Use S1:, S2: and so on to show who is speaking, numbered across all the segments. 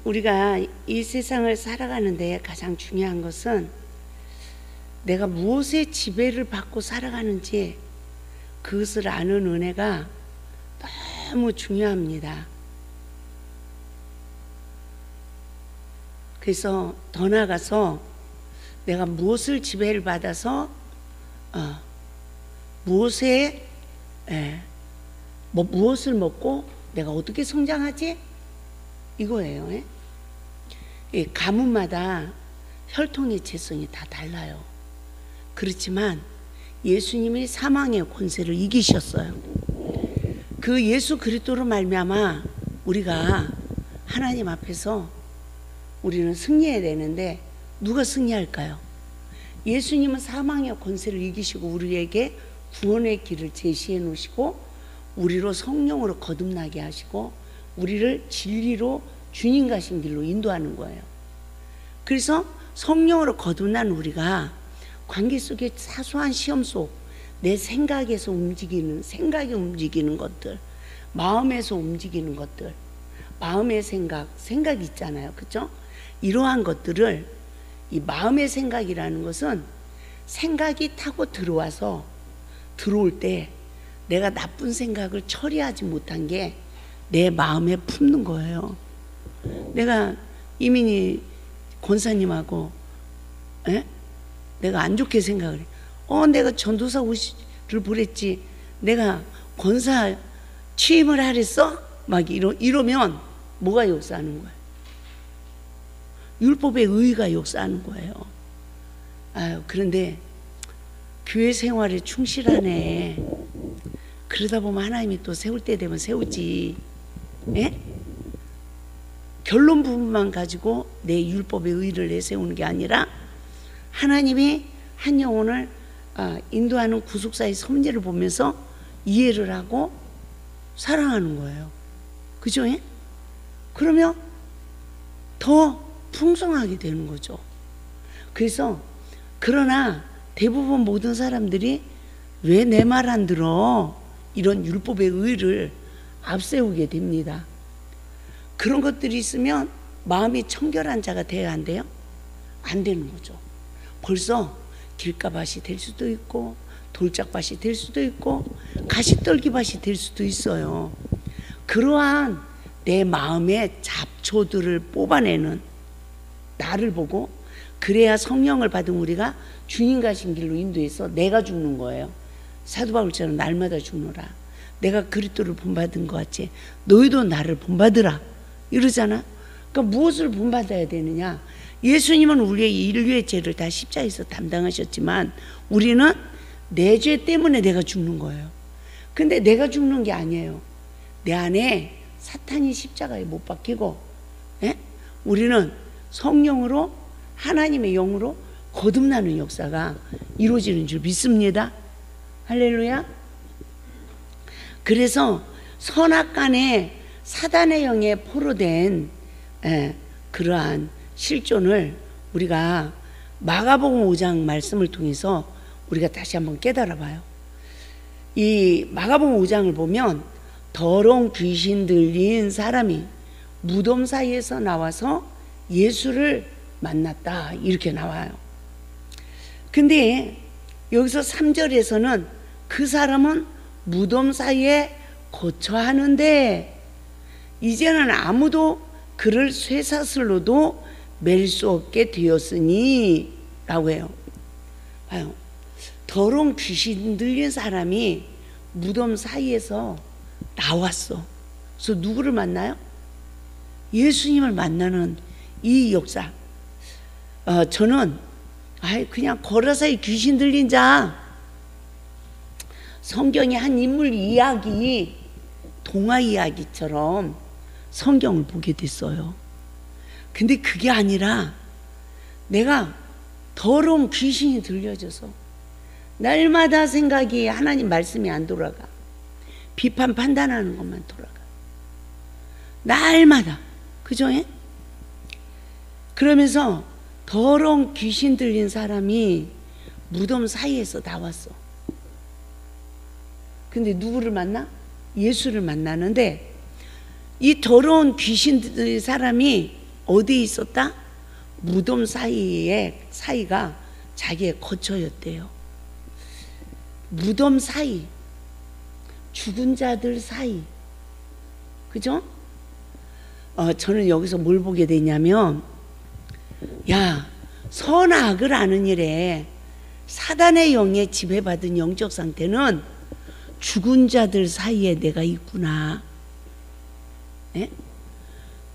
S1: 우리가 이 세상을 살아가는데 가장 중요한 것은 내가 무엇의 지배를 받고 살아가는지 그것을 아는 은혜가 너무 중요합니다. 그래서 더 나아가서 내가 무엇을 지배를 받아서 무엇을 먹고 내가 어떻게 성장하지? 이거예요. 이 가문마다 혈통의 재성이 다 달라요. 그렇지만 예수님이 사망의 권세를 이기셨어요. 그 예수 그리스도로 말미암아 우리가 하나님 앞에서 우리는 승리해야 되는데 누가 승리할까요? 예수님은 사망의 권세를 이기시고 우리에게 구원의 길을 제시해 놓으시고 우리로 성령으로 거듭나게 하시고 우리를 진리로 주님 가신 길로 인도하는 거예요. 그래서 성령으로 거듭난 우리가 관계 속의 사소한 시험 속 내 생각이 움직이는 것들, 마음에서 움직이는 것들, 마음의 생각 있잖아요. 그렇죠? 이러한 것들을, 이 마음의 생각이라는 것은 생각이 타고 들어올 때 내가 나쁜 생각을 처리하지 못한 게 내 마음에 품는 거예요. 내가 이민희 권사님하고 내가 안 좋게 생각을 해. 내가 전도사 옷을 보랬지. 내가 권사 취임을 하랬어? 막 이러면 뭐가 역사하는 거예요? 율법의 의의가 역사하는 거예요. 그런데 교회 생활에 충실하네. 그러다 보면 하나님이 또 세울 때 되면 세우지. 결론 부분만 가지고 내 율법의 의의를 내세우는 게 아니라 하나님이 한 영혼을 인도하는 구속사의 섭리를 보면서 이해를 하고 사랑하는 거예요. 그죠? 그러면 더 풍성하게 되는 거죠. 그래서 그러나 대부분 모든 사람들이 왜 내 말 안 들어? 이런 율법의 의의를 앞세우게 됩니다. 그런 것들이 있으면 마음이 청결한 자가 돼야 한대요? 안 되는 거죠. 벌써 길가밭이 될 수도 있고 돌짝밭이 될 수도 있고 가시떨기밭이 될 수도 있어요. 그러한 내 마음의 잡초들을 뽑아내는 나를 보고, 그래야 성령을 받은 우리가 주님 가신 길로 인도해서 내가 죽는 거예요. 사도 바울처럼 날마다 죽노라. 내가 그리스도를 본받은 것 같이 너희도 나를 본받으라 이러잖아. 그러니까 무엇을 본받아야 되느냐? 예수님은 우리의 인류의 죄를 다 십자가에서 담당하셨지만 우리는 내 죄 때문에 내가 죽는 거예요. 근데 내가 죽는 게 아니에요. 내 안에 사탄이 십자가에 못 박히고 우리는 성령으로, 하나님의 영으로 거듭나는 역사가 이루어지는 줄 믿습니다. 할렐루야. 그래서 선악간에 사단의 영에 포로된 그러한 실존을 우리가 마가복음 5장 말씀을 통해서 우리가 다시 한번 깨달아 봐요. 이 마가복음 5장을 보면 더러운 귀신 들린 사람이 무덤 사이에서 나와서 예수를 만났다 이렇게 나와요. 근데 여기서 3절에서는 그 사람은 무덤 사이에 거처하는데 이제는 아무도 그를 쇠사슬로도 맬 수 없게 되었으니 라고 해요. 봐요. 더러운 귀신 들린 사람이 무덤 사이에서 나왔어. 그래서 누구를 만나요? 예수님을 만나는 이 역사. 저는 그냥 걸어서 귀신 들린 자, 성경의 한 인물 이야기, 동화 이야기처럼 성경을 보게 됐어요. 근데 그게 아니라 내가 더러운 귀신이 들려져서 날마다 생각이 하나님 말씀이 안 돌아가. 비판 판단하는 것만 돌아가. 날마다. 그죠? 그러면서 더러운 귀신 들린 사람이 무덤 사이에서 나왔어. 근데 누구를 만나? 예수를 만나는데 이 더러운 귀신들 사람이 어디에 있었다? 무덤 사이가 자기의 거처였대요. 무덤 사이, 죽은 자들 사이, 그죠? 저는 여기서 뭘 보게 되냐면, 야, 선악을 아는 일에 사단의 영에 지배받은 영적 상태는 죽은 자들 사이에 내가 있구나. 예?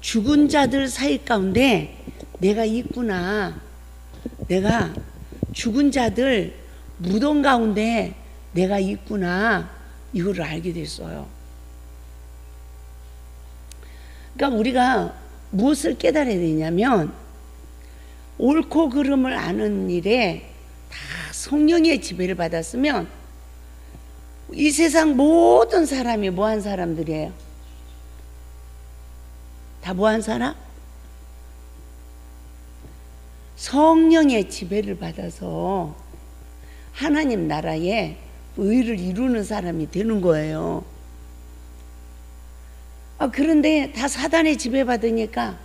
S1: 죽은 자들 사이 가운데 내가 있구나. 내가 죽은 자들 무덤 가운데 내가 있구나. 이거를 알게 됐어요. 그러니까 우리가 무엇을 깨달아야 되냐면, 옳고 그름을 아는 일에 다 성령의 지배를 받았으면 이 세상 모든 사람이 뭐한 사람들이에요? 다 뭐한 사람? 성령의 지배를 받아서 하나님 나라에 의를 이루는 사람이 되는 거예요. 그런데 다 사단의 지배받으니까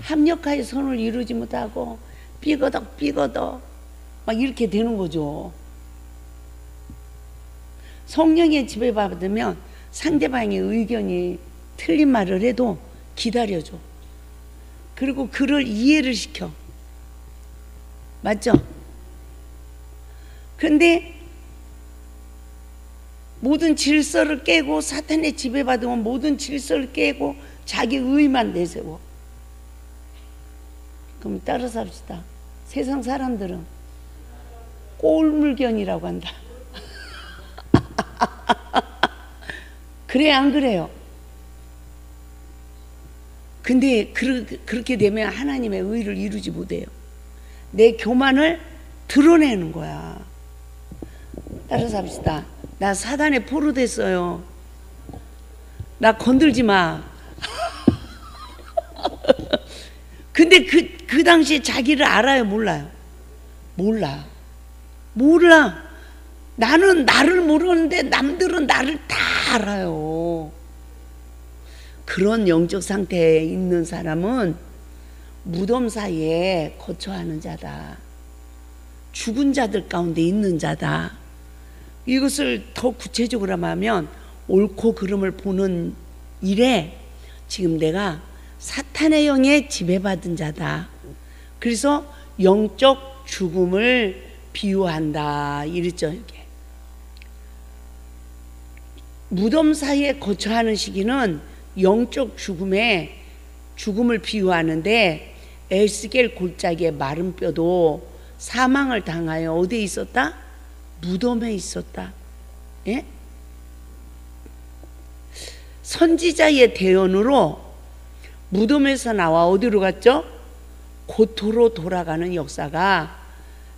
S1: 합력하여 선을 이루지 못하고 삐거덕 막 이렇게 되는 거죠. 성령의 지배받으면 상대방의 의견이 틀린 말을 해도 기다려줘. 그리고 그를 이해를 시켜. 맞죠? 그런데 모든 질서를 깨고, 사탄의 지배받으면 모든 질서를 깨고 자기 의만 내세워. 그럼 따라서 합시다. 세상 사람들은 꼴물견이라고 한다. 그래, 안 그래요? 근데 그렇게 되면 하나님의 의를 이루지 못해요. 내 교만을 드러내는 거야. 따라서 합시다. 나 사단에 포로됐어요. 나 건들지 마. 근데 그 당시에 자기를 알아요, 몰라요? 몰라. 나는 나를 모르는데 남들은 나를 다 알아요. 그런 영적 상태에 있는 사람은 무덤 사이에 거처하는 자다. 죽은 자들 가운데 있는 자다. 이것을 더 구체적으로 하면 옳고 그름을 보는 일에 지금 내가 사탄의 영에 지배받은 자다. 그래서 영적 죽음을 비유한다. 이랬죠. 이게 무덤 사이에 거처하는 시기는 영적 죽음을 비유하는데, 에스겔 골짜기의 마른 뼈도 사망을 당하여 어디에 있었다? 무덤에 있었다. 예? 선지자의 대언으로 무덤에서 나와 어디로 갔죠? 고토로 돌아가는 역사가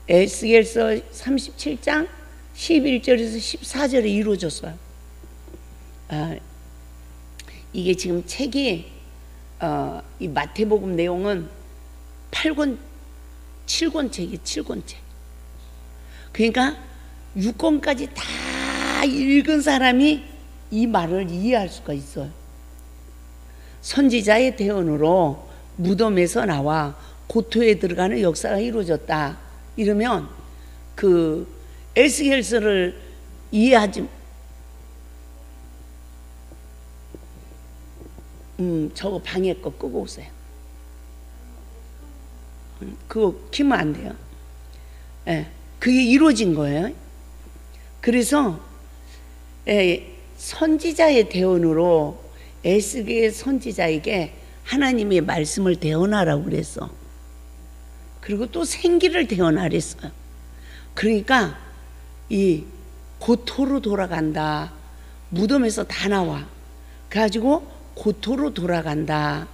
S1: 에스겔서 37장 11절에서 14절에 이루어졌어요. 이게 지금 책이 이 마태복음 내용은 8권 7권 책이 7권 책. 그러니까 6권까지 다 읽은 사람이 이 말을 이해할 수가 있어요. 선지자의 대언으로 무덤에서 나와 고토에 들어가는 역사가 이루어졌다. 이러면 그 에스겔서를 이해하지. 저거 방에 거 끄고 오세요. 그거 키면 안 돼요. 예, 그게 이루어진 거예요. 그래서 선지자의 대언으로 에스겔 선지자에게 하나님의 말씀을 대언하라고 그랬어. 그리고 또 생기를 대언하랬어요. 그러니까 이 고토로 돌아간다. 무덤에서 다 나와. 그래가지고 고토로 돌아간다.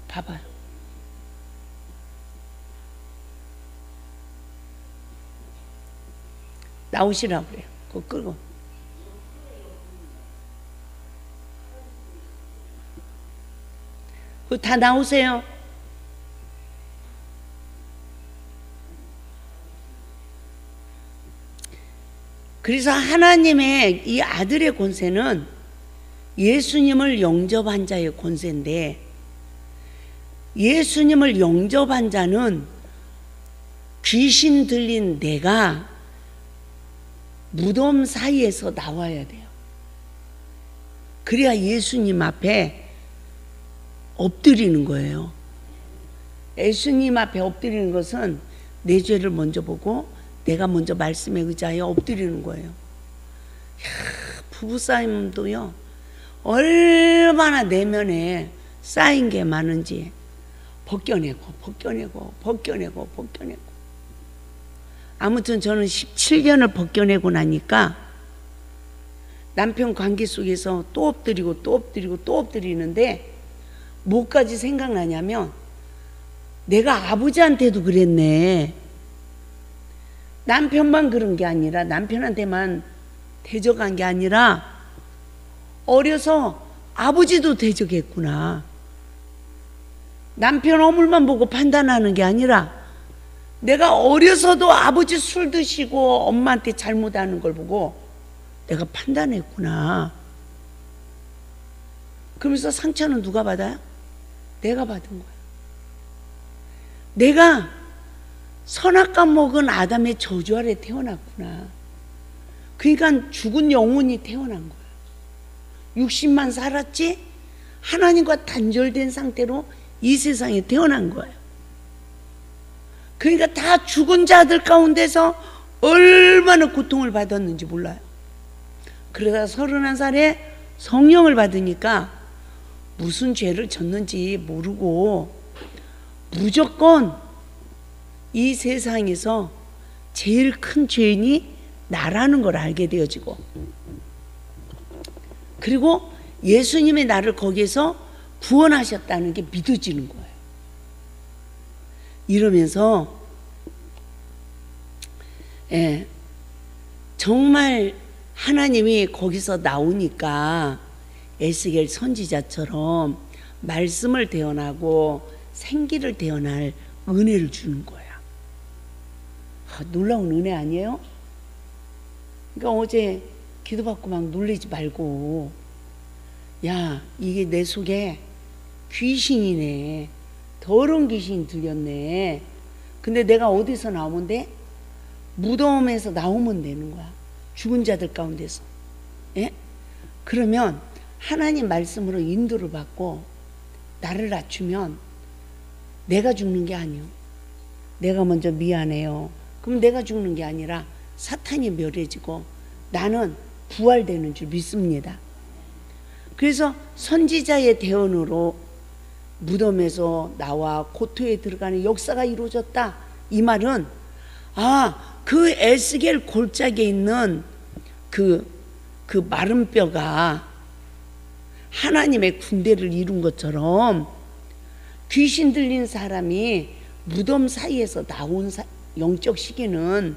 S1: 봐봐요. 나오시라고 그래요. 그거 끌고. 그거 다 나오세요. 그래서 하나님의 이 아들의 권세는 예수님을 영접한 자의 권세인데, 예수님을 영접한 자는 귀신 들린 내가 무덤 사이에서 나와야 돼요. 그래야 예수님 앞에 엎드리는 거예요. 예수님 앞에 엎드리는 것은 내 죄를 먼저 보고 내가 먼저 말씀에 의지하여 엎드리는 거예요. 부부싸움도요, 얼마나 내면에 쌓인 게 많은지 벗겨내고 아무튼 저는 17년을 벗겨내고 나니까 남편 관계 속에서 또 엎드리는데 뭐까지 생각나냐면, 내가 아버지한테도 그랬네. 남편만 그런 게 아니라, 남편한테만 대적한 게 아니라 어려서 아버지도 대적했구나. 남편 어물만 보고 판단하는 게 아니라 내가 어려서도 아버지 술 드시고 엄마한테 잘못하는 걸 보고 내가 판단했구나. 그러면서 상처는 누가 받아요? 내가 받은 거야. 내가 선악과 먹은 아담의 저주 아래 태어났구나. 그러니까 죽은 영혼이 태어난 거야. 육신만 살았지 하나님과 단절된 상태로 이 세상에 태어난 거예요. 그러니까 다 죽은 자들 가운데서 얼마나 고통을 받았는지 몰라요. 그러다 31살에 성령을 받으니까 무슨 죄를 졌는지 모르고 무조건 이 세상에서 제일 큰 죄인이 나라는 걸 알게 되어지고, 그리고 예수님이 나를 거기에서 구원하셨다는 게 믿어지는 거예요. 이러면서 정말 하나님이 거기서 나오니까 에스겔 선지자처럼 말씀을 대언하고 생기를 대언할 은혜를 주는 거야. 놀라운 은혜 아니에요? 그러니까 어제 기도받고 막 놀라지 말고, 야, 이게 내 속에 귀신이네, 더러운 귀신이 들렸네. 근데 내가 어디서 나오면 돼? 무덤에서 나오면 되는 거야. 죽은 자들 가운데서. 예? 그러면 하나님 말씀으로 인도를 받고 나를 낮추면 내가 죽는 게 아니요, 내가 먼저 미안해요. 그럼 내가 죽는 게 아니라 사탄이 멸해지고 나는 부활되는 줄 믿습니다. 그래서 선지자의 대언으로 무덤에서 나와 고토에 들어가는 역사가 이루어졌다. 이 말은 그 에스겔 골짜기에 있는 그 마른 뼈가 하나님의 군대를 이룬 것처럼 귀신 들린 사람이 무덤 사이에서 나온 영적 시기는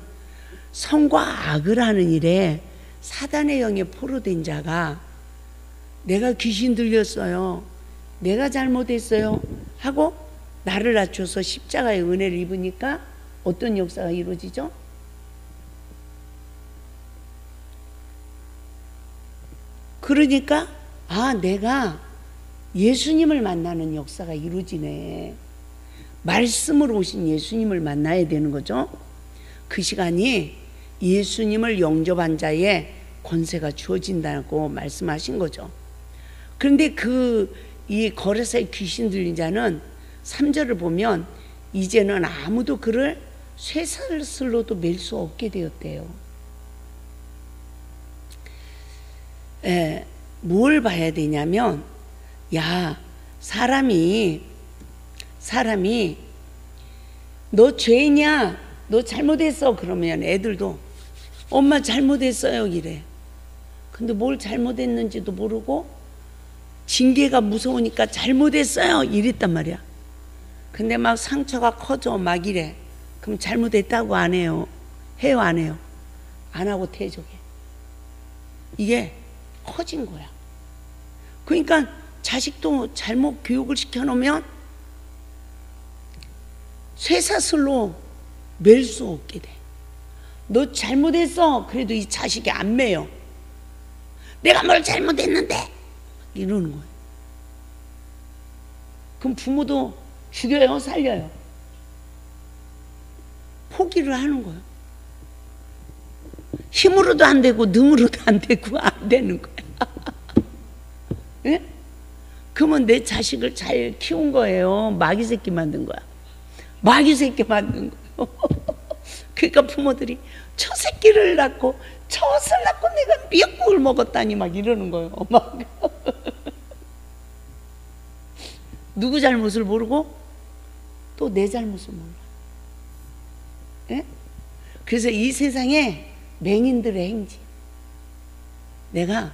S1: 선과 악을 하는 일에 사단의 영에 포로된 자가 내가 귀신 들렸어요, 내가 잘못했어요 하고 나를 낮춰서 십자가의 은혜를 입으니까 어떤 역사가 이루어지죠? 그러니까 내가 예수님을 만나는 역사가 이루어지네. 말씀으로 오신 예수님을 만나야 되는 거죠. 그 시간이 예수님을 영접한 자의 권세가 주어진다고 말씀하신 거죠. 그런데 이 거레사의 귀신 들린 자는 3절을 보면 이제는 아무도 그를 쇠사슬로도 맬 수 없게 되었대요. 뭘 봐야 되냐면, 야, 사람이 너 죄냐, 너 잘못했어 그러면 애들도 엄마 잘못했어요 이래. 근데 뭘 잘못했는지도 모르고 징계가 무서우니까 잘못했어요 이랬단 말이야. 근데 막 상처가 커져 막 이래. 그럼 잘못했다고 안 해요? 해요 안 해요? 안 하고 퇴적해. 이게 커진 거야. 그러니까 자식도 잘못 교육을 시켜놓으면 쇠사슬로 맬 수 없게 돼. 너 잘못했어. 그래도 이 자식이 안 매요. 내가 뭘 잘못했는데 이러는 거예요. 그럼 부모도 죽여요, 살려요? 포기를 하는 거예요. 힘으로도 안 되고 능으로도 안 되고 안 되는 거예요. 예? 그러면 내 자식을 잘 키운 거예요? 마귀 새끼 만든 거야? 마귀 새끼 만든 거예요. 그러니까 부모들이 저 새끼를 낳고 저것을 낳고 내가 미역국을 먹었다니 막 이러는 거예요. 막 누구 잘못을 모르고 또 내 잘못을 몰라. 예? 그래서 이 세상에 맹인들의 행진, 내가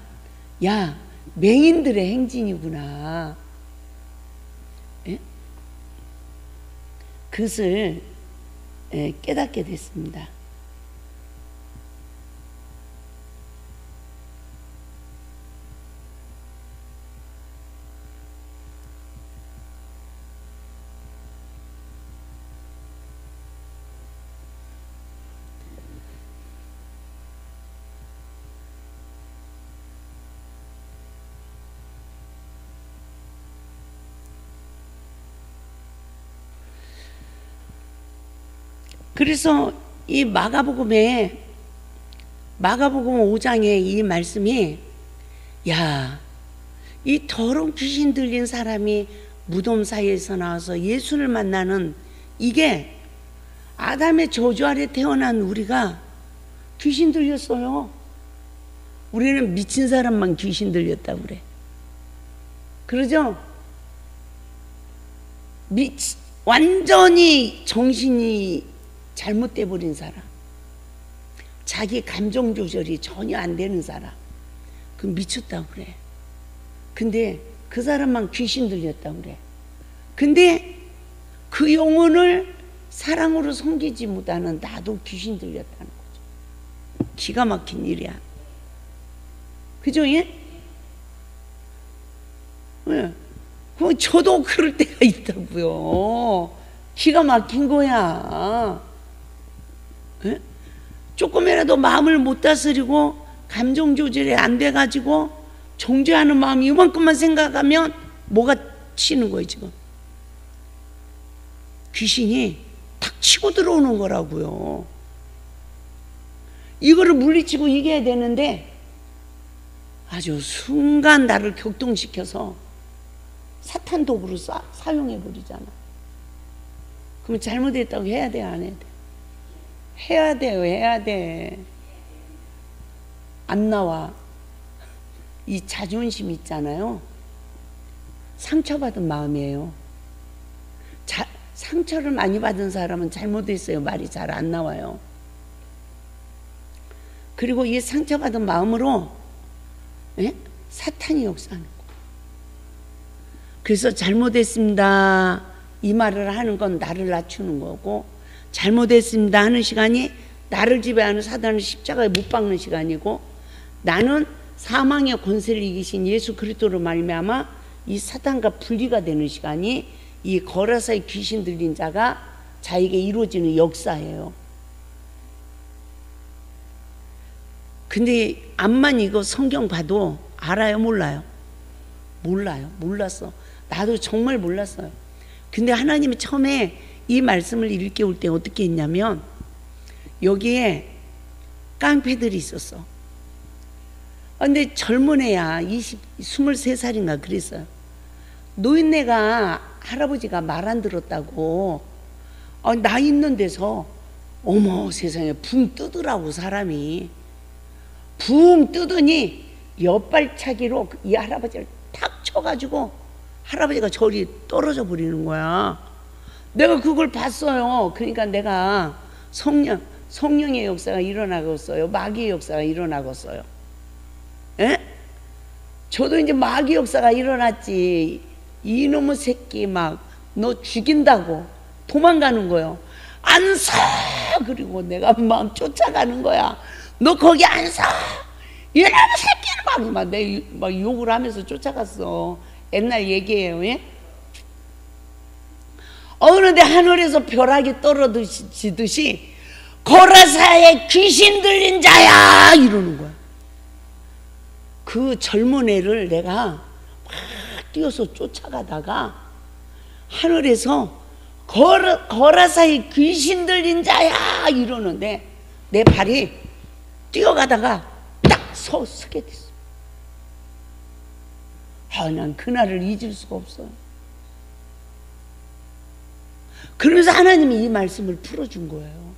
S1: 야 맹인들의 행진이구나, 예? 그것을 깨닫게 됐습니다. 그래서 이 마가복음 5장에 이 말씀이, 야, 이 더러운 귀신 들린 사람이 무덤 사이에서 나와서 예수를 만나는, 이게 아담의 저주 아래 태어난 우리가 귀신 들렸어요. 우리는 미친 사람만 귀신 들렸다고 그래. 그러죠? 완전히 정신이 잘못돼 버린 사람, 자기 감정 조절이 전혀 안 되는 사람, 그 미쳤다고 그래. 근데 그 사람만 귀신 들렸다고 그래. 근데 그 영혼을 사랑으로 섬기지 못하는 나도 귀신 들렸다는 거죠. 기가 막힌 일이야. 그죠? 예? 예. 저도 그럴 때가 있다고요. 기가 막힌 거야. 예? 조금이라도 마음을 못 다스리고 감정 조절이 안 돼가지고 정죄하는 마음이 이만큼만 생각하면 뭐가 치는 거예요 지금. 귀신이 탁 치고 들어오는 거라고요. 이거를 물리치고 이겨야 되는데 아주 순간 나를 격동시켜서 사탄 도구로 사용해 버리잖아. 그럼 잘못했다고 해야 돼, 안 해야 돼? 해야 돼요, 해야 돼. 안 나와. 이 자존심 있잖아요. 상처받은 마음이에요. 상처를 많이 받은 사람은 잘못했어요. 말이 잘 안 나와요. 그리고 이 상처받은 마음으로 사탄이 역사하는 거예요. 그래서 잘못했습니다 이 말을 하는 건 나를 낮추는 거고, 잘못했습니다 하는 시간이 나를 지배하는 사단을 십자가에 못 박는 시간이고, 나는 사망의 권세를 이기신 예수 그리스도로 말미암아 이 사단과 분리가 되는 시간이 이 거라사의 귀신 들린 자가 자에게 이루어지는 역사예요. 근데 암만 이거 성경 봐도 알아요, 몰라요? 몰라요. 몰랐어. 나도 정말 몰랐어요. 근데 하나님이 처음에 이 말씀을 일깨울 때 어떻게 했냐면, 여기에 깡패들이 있었어. 근데 젊은 애야. 23살인가 그랬어요. 노인네가, 할아버지가 말 안 들었다고 나 있는 데서 어머 세상에 붕 뜨더라고. 사람이 붕 뜨더니 옆발차기로 이 할아버지를 탁 쳐가지고 할아버지가 저리 떨어져 버리는 거야. 내가 그걸 봤어요. 그러니까 내가 성령의 역사가 일어나겠어요? 마귀의 역사가 일어나겠어요? 에? 저도 이제 마귀 역사가 일어났지. 이놈의 새끼 막 너 죽인다고 도망가는 거예요. 안 서! 그리고 내가 막 쫓아가는 거야. 너 거기 안 서! 이놈의 새끼는 막 욕을 하면서 쫓아갔어. 옛날 얘기예요. 예? 그런데 하늘에서 벼락이 떨어지듯이 고라사에 귀신 들린 자야 이러는 거야. 그 젊은 애를 내가 막 뛰어서 쫓아가다가 하늘에서 거라사에 귀신 들린 자야 이러는데 내 발이 뛰어가다가 딱 서게 됐어. 난 그날을 잊을 수가 없어요. 그러면서 하나님이 이 말씀을 풀어준 거예요.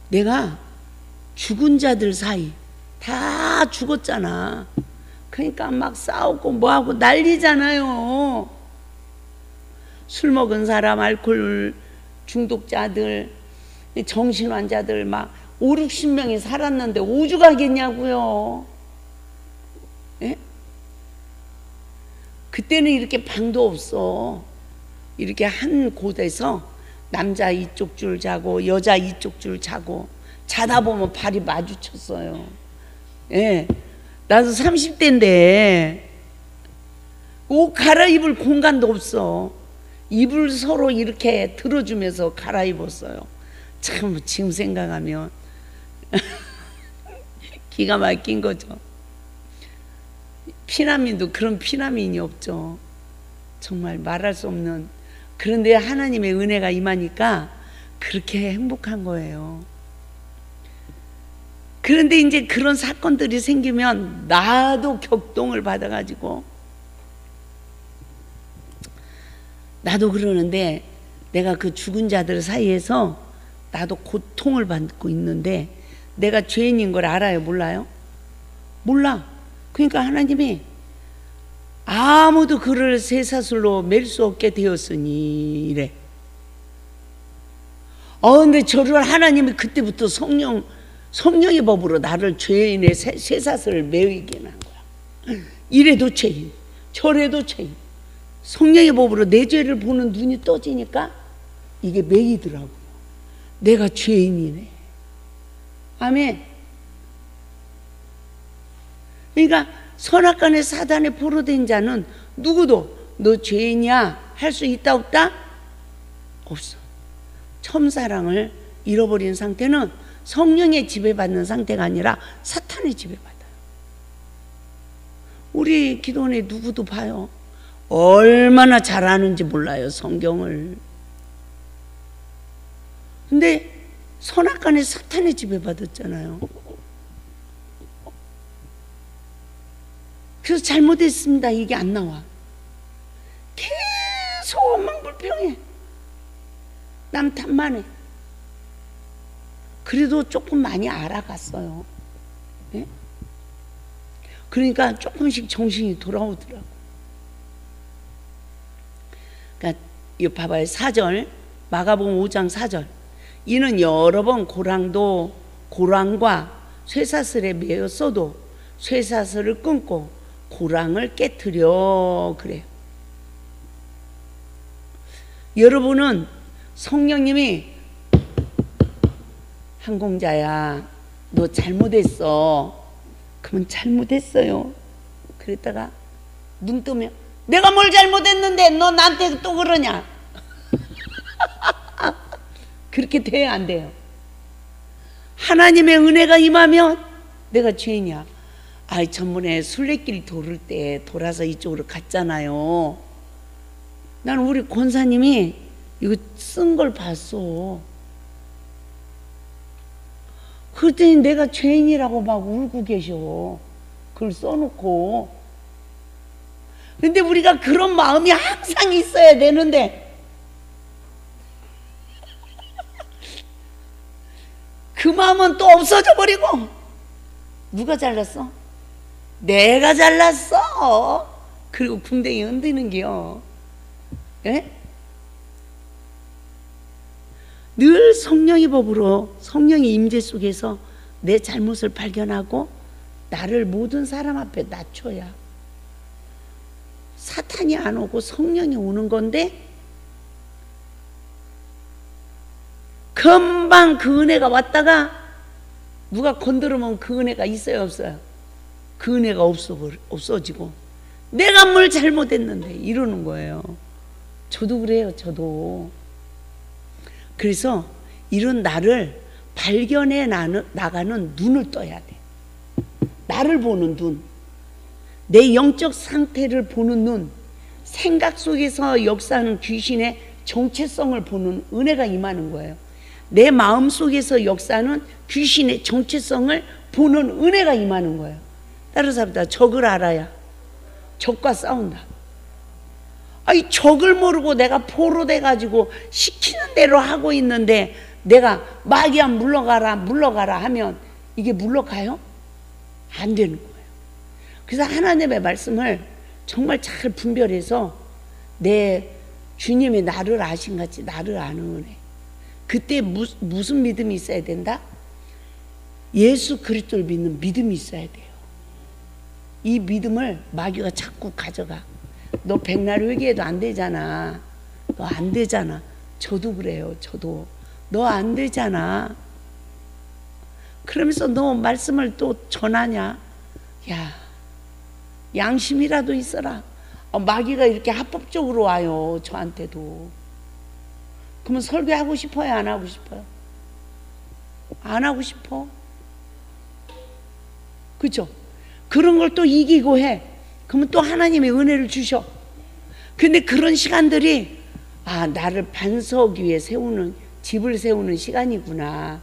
S1: 내가 죽은 자들 사이 다 죽었잖아. 그러니까 막 싸우고 뭐하고 난리잖아요. 술 먹은 사람, 알코올 중독자들, 정신환자들 막 5, 60명이 살았는데 오죽하겠냐고요. 예? 그때는 이렇게 방도 없어. 이렇게 한 곳에서 남자 이쪽 줄 자고 여자 이쪽 줄 자고 자다 보면 발이 마주쳤어요. 예, 나도 30대인데 옷 갈아입을 공간도 없어. 이불 서로 이렇게 들어주면서 갈아입었어요. 참 지금 생각하면 기가 막힌 거죠. 피난민도 그런 피난민이 없죠. 정말 말할 수 없는. 그런데 하나님의 은혜가 임하니까 그렇게 행복한 거예요. 그런데 이제 그런 사건들이 생기면 나도 격동을 받아가지고 나도 그러는데 내가 그 죽은 자들 사이에서 나도 고통을 받고 있는데 내가 죄인인 걸 알아요? 몰라요? 몰라. 그러니까 하나님이 아무도 그를 쇠사슬로 맬 수 없게 되었으니 이래. 근데 저를 하나님이 그때부터 성령의 법으로 나를 죄인의 쇠사슬을 매이게 한 거야. 이래도 죄인, 저래도 죄인. 성령의 법으로 내 죄를 보는 눈이 떠지니까 이게 매이더라고요. 내가 죄인이네. 아멘. 그러니까 선악간에 사단에 포로된 자는 누구도 너 죄인이야 할 수 있다 없다? 없어. 첫사랑을 잃어버린 상태는 성령의 지배받는 상태가 아니라 사탄의 지배받아요. 우리 기도원에 누구도 봐요. 얼마나 잘 아는지 몰라요, 성경을. 근데 선악간에 사탄의 지배받았잖아요. 그래서 잘못했습니다 이게 안 나와. 계속 원망불평해. 남 탓만 해. 그래도 조금 많이 알아갔어요. 네? 그러니까 조금씩 정신이 돌아오더라고. 그러니까 이거 봐봐요. 4절 마가복음 5장 4절 이는 여러 번 고랑과 쇠사슬에 매였어도 쇠사슬을 끊고 고랑을 깨트려 그래요. 여러분은 성령님이 항공자야 너 잘못했어. 그러면 잘못했어요. 그랬다가 눈 뜨면 내가 뭘 잘못했는데 너 나한테 또 그러냐. 그렇게 돼야 안 돼요. 하나님의 은혜가 임하면 내가 죄인이야. 전번에 순례길 돌을 때 돌아서 이쪽으로 갔잖아요. 난 우리 권사님이 이거 쓴 걸 봤어. 그랬더니 내가 죄인이라고 막 울고 계셔. 그걸 써놓고. 근데 우리가 그런 마음이 항상 있어야 되는데 그 마음은 또 없어져 버리고. 누가 잘났어? 내가 잘났어. 그리고 궁뎅이 흔드는겨. 예? 늘 성령의 법으로 성령의 임재 속에서 내 잘못을 발견하고 나를 모든 사람 앞에 낮춰야 사탄이 안 오고 성령이 오는 건데 금방 그 은혜가 왔다가 누가 건드리면 그 은혜가 있어요 없어요? 그 은혜가 없어지고 내가 뭘 잘못했는데 이러는 거예요. 저도 그래요. 저도. 그래서 이런 나를 발견해 나가는 눈을 떠야 돼. 나를 보는 눈, 내 영적 상태를 보는 눈, 생각 속에서 역사하는 귀신의 정체성을 보는 은혜가 임하는 거예요. 내 마음 속에서 역사하는 귀신의 정체성을 보는 은혜가 임하는 거예요. 따라서 합니다. 적을 알아야 적과 싸운다. 아이, 적을 모르고 내가 포로 돼가지고 시키는 대로 하고 있는데 내가 마귀야 물러가라 물러가라 하면 이게 물러가요? 안 되는 거예요. 그래서 하나님의 말씀을 정말 잘 분별해서 내 주님이 나를 아신 같이 나를 아는 은혜. 그때 무슨 믿음이 있어야 된다? 예수 그리스도를 믿는 믿음이 있어야 돼요. 이 믿음을 마귀가 자꾸 가져가. 너 백날 회개해도 안 되잖아. 너 안 되잖아. 저도 그래요. 저도. 너 안 되잖아. 그러면서 너 말씀을 또 전하냐? 야, 양심이라도 있어라. 마귀가 이렇게 합법적으로 와요. 저한테도. 그러면 설교하고 싶어요? 안 하고 싶어요? 안 하고 싶어. 그죠? 그런 걸 또 이기고 해. 그러면 또 하나님의 은혜를 주셔. 근데 그런 시간들이 나를 반석 위에 세우는, 집을 세우는 시간이구나.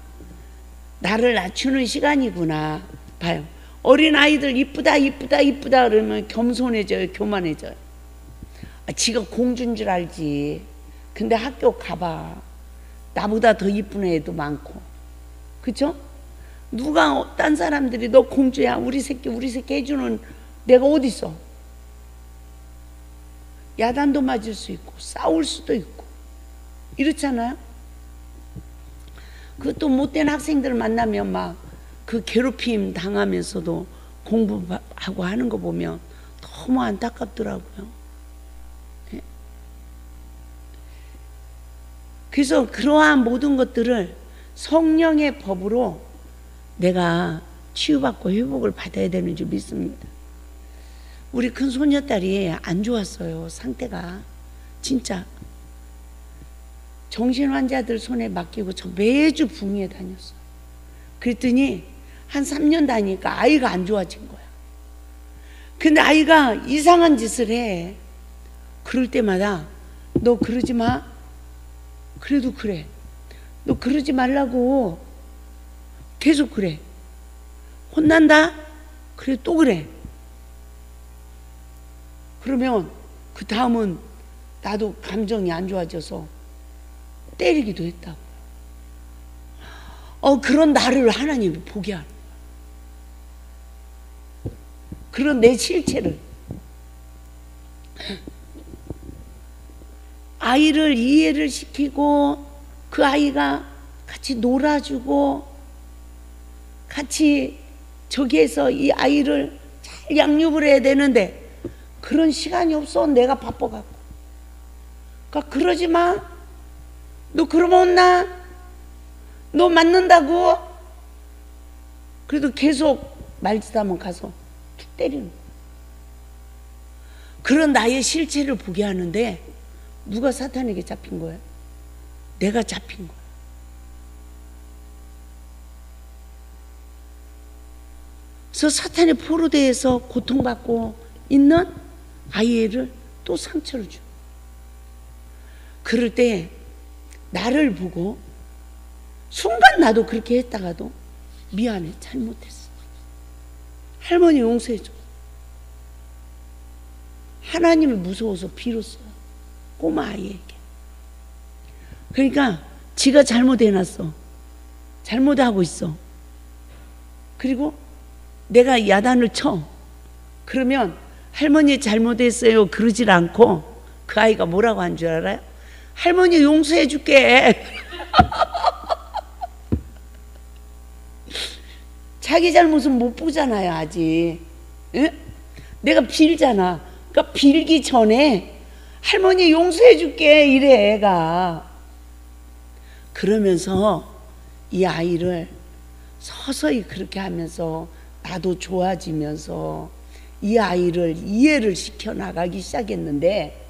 S1: 나를 낮추는 시간이구나. 봐요. 어린아이들 이쁘다 이쁘다 이쁘다 그러면 겸손해져요? 교만해져요? 지가 공주인 줄 알지. 근데 학교 가봐. 나보다 더 이쁜 애도 많고. 그쵸? 누가, 딴 사람들이 너 공주야 우리 새끼 해주는 내가 어디 있어? 야단도 맞을 수 있고 싸울 수도 있고 이렇잖아요. 그것도 못된 학생들 만나면 막 그 괴롭힘 당하면서도 공부하고 하는 거 보면 너무 안타깝더라고요. 그래서 그러한 모든 것들을 성령의 법으로 내가 치유받고 회복을 받아야 되는 줄 믿습니다. 우리 큰 손녀딸이 안 좋았어요. 상태가 진짜 정신환자들 손에 맡기고 저 매주 붕이에 다녔어요. 그랬더니 한 3년 다니니까 아이가 안 좋아진 거야. 근데 아이가 이상한 짓을 해. 그럴 때마다 너 그러지 마. 그래도 그래. 너 그러지 말라고. 계속 그래. 혼난다? 그래 또 그래. 그러면 그 다음은 나도 감정이 안 좋아져서 때리기도 했다고. 그런 나를 하나님이 보게 하는 거야. 그런 내 실체를. 아이를 이해를 시키고 그 아이가 같이 놀아주고 같이 저기에서 이 아이를 잘 양육을 해야 되는데 그런 시간이 없어. 내가 바빠갖고. 그러니까 그러지 마. 너 그러면 혼나. 너 맞는다고. 그래도 계속 말짓하면 가서 툭 때리는 거야. 그런 나의 실체를 보게 하는데 누가 사탄에게 잡힌 거야? 내가 잡힌 거야. 그래서 사탄의 포로대에서 고통받고 있는 아이를 또 상처를 줘. 그럴 때 나를 보고 순간 나도 그렇게 했다가도 미안해, 잘못했어. 할머니 용서해줘. 하나님이 무서워서 비로소 꼬마 아이에게. 그러니까 지가 잘못해놨어. 잘못하고 있어. 그리고 내가 야단을 쳐. 그러면 할머니 잘못했어요 그러질 않고 그 아이가 뭐라고 한 줄 알아요? 할머니 용서해 줄게. 자기 잘못은 못 보잖아요 아직. 응? 내가 빌잖아. 그러니까 빌기 전에 할머니 용서해 줄게 이래 애가. 그러면서 이 아이를 서서히 그렇게 하면서 나도 좋아지면서 이 아이를 이해를 시켜 나가기 시작했는데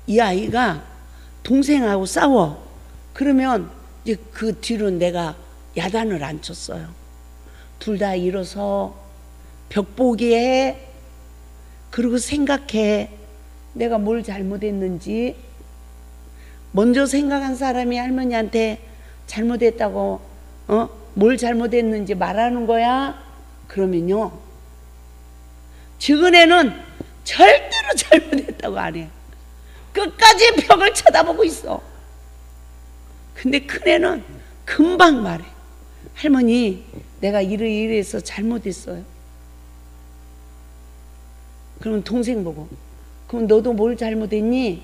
S1: 이 아이가 동생하고 싸워. 그러면 이제 그 뒤로 내가 야단을 안 쳤어요. 둘 다 일어서 벽보기 해. 그리고 생각해. 내가 뭘 잘못했는지. 먼저 생각한 사람이 할머니한테 잘못했다고 뭘 잘못했는지 말하는 거야. 그러면요, 적은애는 절대로 잘못했다고 안 해. 끝까지 벽을 쳐다보고 있어. 근데 큰애는 금방 말해. 할머니, 내가 이래서 잘못했어요. 그러면 동생 보고, 그럼 너도 뭘 잘못했니?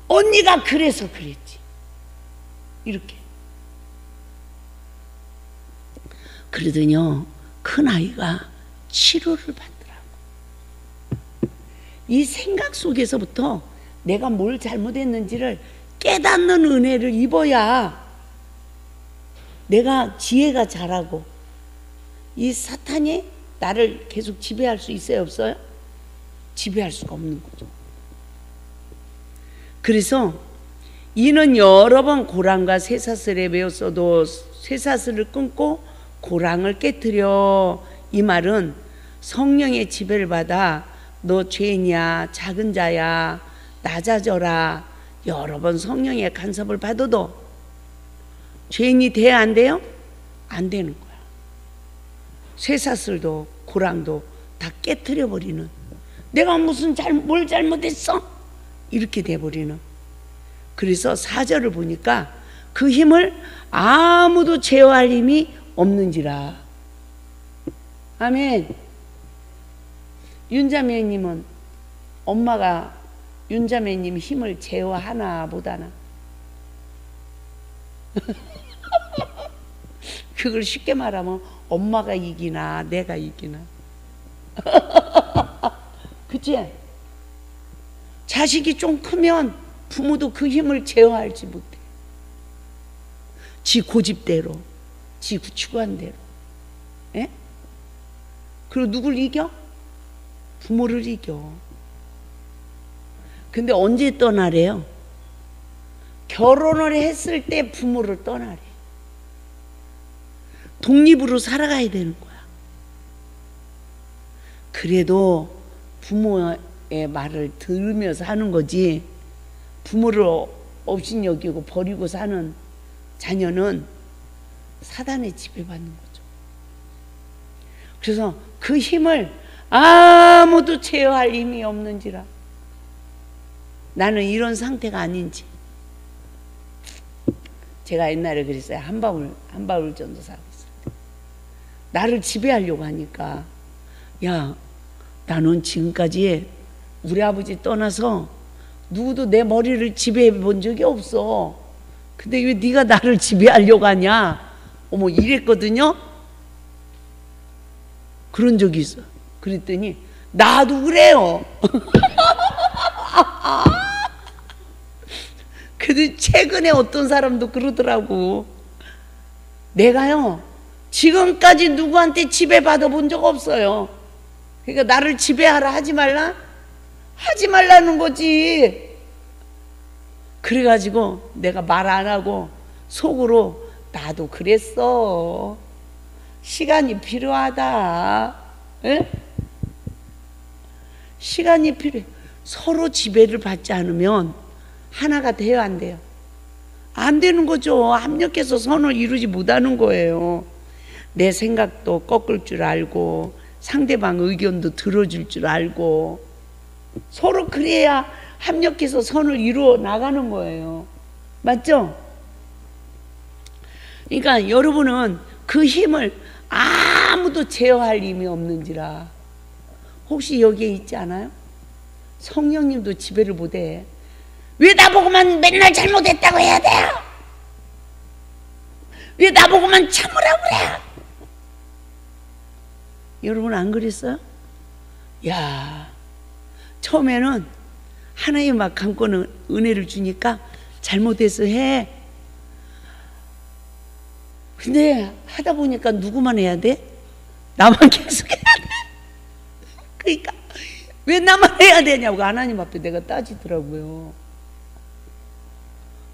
S1: 언니가 그래서 그랬지. 이렇게. 그러더니요, 큰아이가 치료를 받더라고. 이 생각 속에서부터 내가 뭘 잘못했는지를 깨닫는 은혜를 입어야 내가 지혜가 자라고, 이 사탄이 나를 계속 지배할 수 있어요, 없어요? 지배할 수가 없는 거죠. 그래서 이는 여러 번 고랑과 쇠사슬에 매었어도 쇠사슬을 끊고 고랑을 깨뜨려. 이 말은 성령의 지배를 받아 너 죄냐, 작은 자야, 낮아져라. 여러 번 성령의 간섭을 받아도 죄인이 돼야 안 돼요? 안 되는 거야. 쇠사슬도 고랑도 다 깨뜨려 버리는, 내가 무슨 뭘 잘못했어? 이렇게 돼버리는. 그래서 4절을 보니까 그 힘을 아무도 제어할 힘이 없는지라. 아멘. 윤자매님은 엄마가 윤자매님 힘을 제어하나 못하나? 그걸 쉽게 말하면 엄마가 이기나 내가 이기나. 그치? 자식이 좀 크면 부모도 그 힘을 제어하지 못해. 지 고집대로, 지 추구한대로. 예? 그리고 누굴 이겨? 부모를 이겨. 근데 언제 떠나래요? 결혼을 했을 때 부모를 떠나래. 독립으로 살아가야 되는 거야. 그래도 부모의 말을 들으면서 하는 거지, 부모를 업신여기고 버리고 사는 자녀는 사단의 지배받는 거죠. 그래서 그 힘을 아무도 제어할 힘이 없는지라. 나는 이런 상태가 아닌지. 제가 옛날에 그랬어요. 한바울 전도사하고 있을 때 나를 지배하려고 하니까, 야, 나는 지금까지 우리 아버지 떠나서 누구도 내 머리를 지배해 본 적이 없어. 근데 왜 네가 나를 지배하려고 하냐? 어머, 이랬거든요. 그런 적이 있어. 그랬더니 나도 그래요. 근데 최근에 어떤 사람도 그러더라고. 내가요, 지금까지 누구한테 지배받아 본 적 없어요. 그러니까 나를 지배하라 하지 말라? 하지 말라는 거지. 그래가지고 내가 말 안 하고 속으로 나도 그랬어. 시간이 필요하다. 에? 시간이 필요해. 서로 지배를 받지 않으면 하나가 돼요, 안 돼요? 안 되는 거죠. 합력해서 선을 이루지 못하는 거예요. 내 생각도 꺾을 줄 알고 상대방 의견도 들어줄 줄 알고 서로 그래야 합력해서 선을 이루어 나가는 거예요. 맞죠? 그러니까 여러분은 그 힘을 아무도 제어할 힘이 없는지라. 혹시 여기에 있지 않아요? 성령님도 지배를 못해. 왜 나보고만 맨날 잘못했다고 해야 돼요? 왜 나보고만 참으라고 그래? 여러분 안 그랬어요? 야, 처음에는 하나님 막 감고는 은혜를 주니까 잘못해서 해. 근데 하다 보니까 누구만 해야 돼? 나만 계속 해야 돼. 그러니까 왜 나만 해야 되냐고 하나님 앞에 내가 따지더라고요.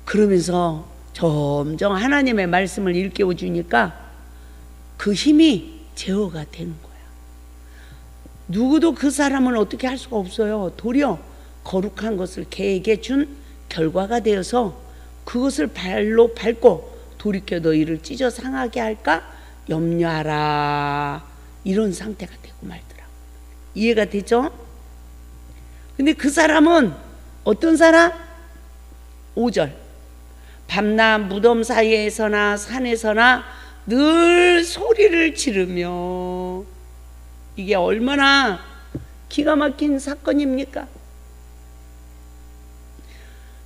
S1: 그러면서 점점 하나님의 말씀을 일깨워 주니까 그 힘이 제어가 되는 거야. 누구도 그 사람은 어떻게 할 수가 없어요. 도리어 거룩한 것을 걔에게 준 결과가 되어서 그것을 발로 밟고 돌이켜 너희를 찢어 상하게 할까 염려하라, 이런 상태가 되고 말더라. 이해가 되죠? 근데 그 사람은 어떤 사람? 5절, 밤낮 무덤 사이에서나 산에서나 늘 소리를 지르며. 이게 얼마나 기가 막힌 사건입니까?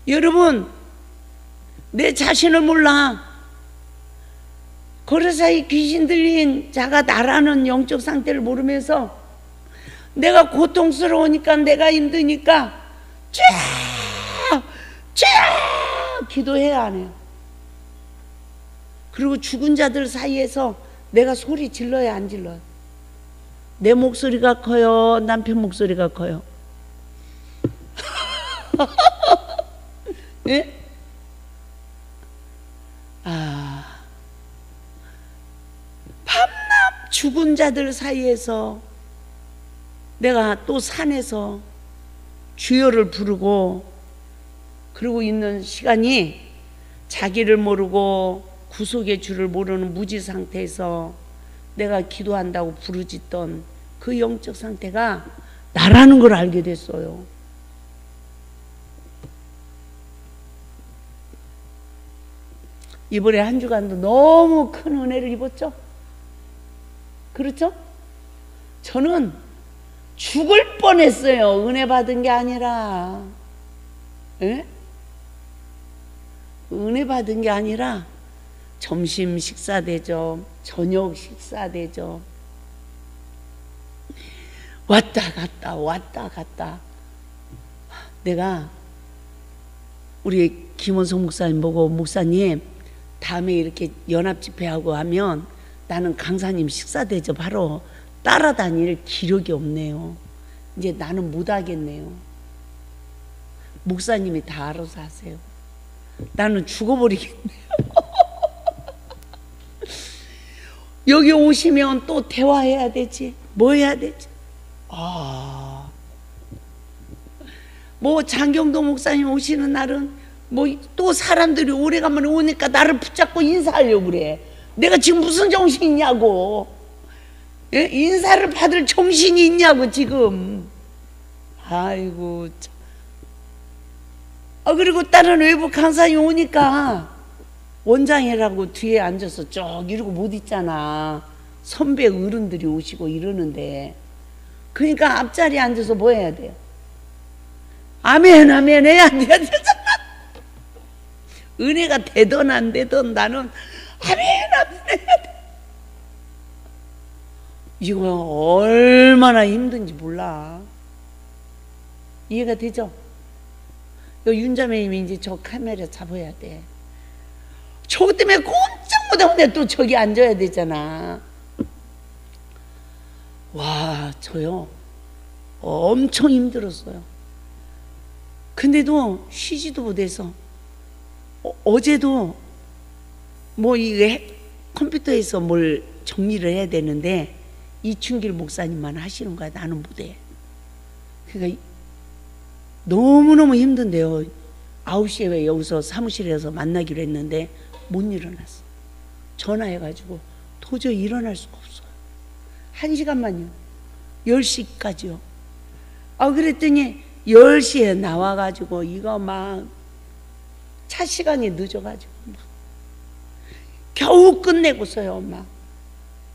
S1: 여러분, 내 자신을 몰라. 거리사이 귀신 들린 자가 나라는 영적 상태를 모르면서 내가 고통스러우니까, 내가 힘드니까 쫙 기도해야 하네요. 그리고 죽은 자들 사이에서 내가 소리 질러야 안 질러요? 내 목소리가 커요? 남편 목소리가 커요? 예? 밤낮 죽은 자들 사이에서 내가 또 산에서 주여를 부르고 그러고 있는 시간이 자기를 모르고 구속의 주를 모르는 무지 상태에서 내가 기도한다고 부르짖던 그 영적 상태가 나라는 걸 알게 됐어요. 이번에 한 주간도 너무 큰 은혜를 입었죠? 그렇죠? 저는 죽을 뻔했어요. 은혜 받은 게 아니라. 예? 은혜 받은 게 아니라 점심 식사 대접, 저녁 식사 대접, 왔다 갔다. 내가 우리 김원성 목사님 보고, 목사님 다음에 이렇게 연합 집회하고 하면 나는 강사님 식사 대접하러 따라다닐 기력이 없네요. 이제 나는 못 하겠네요. 목사님이 다 알아서 하세요. 나는 죽어버리겠네요. 여기 오시면 또 대화해야 되지, 뭐 해야 되지. 뭐 장경도 목사님 오시는 날은 뭐 또 사람들이 오래간만에 오니까 나를 붙잡고 인사하려고 그래. 내가 지금 무슨 정신이 있냐고. 예? 인사를 받을 정신이 있냐고 지금. 아이고 참. 그리고 다른 외부 강사님 오니까 원장이라고 뒤에 앉아서 쭉 이러고 못 있잖아. 선배 어른들이 오시고 이러는데, 그러니까 앞자리에 앉아서 뭐 해야 돼요? 아멘 해야 되잖아. 은혜가 되든 안 되든 나는 아멘 해야 돼. 이거 얼마나 힘든지 몰라. 이해가 되죠? 윤자매님이 이제 저 카메라 잡아야 돼. 저거 때문에 꼼짝 못하고 또 저기 앉아야 되잖아. 와, 저요 엄청 힘들었어요. 근데도 쉬지도 못해서 어제도 뭐 이 컴퓨터에서 뭘 정리를 해야 되는데 이춘길 목사님만 하시는 거야. 나는 못해. 그러니까 너무너무 힘든데요. 9시에 여기서 사무실에서 만나기로 했는데 못 일어났어. 전화해가지고 도저히 일어날 수가 없어요. 1시간만요. 10시까지요. 그랬더니 10시에 나와가지고 이거 막 차 시간이 늦어가지고 막 겨우 끝내고서요. 막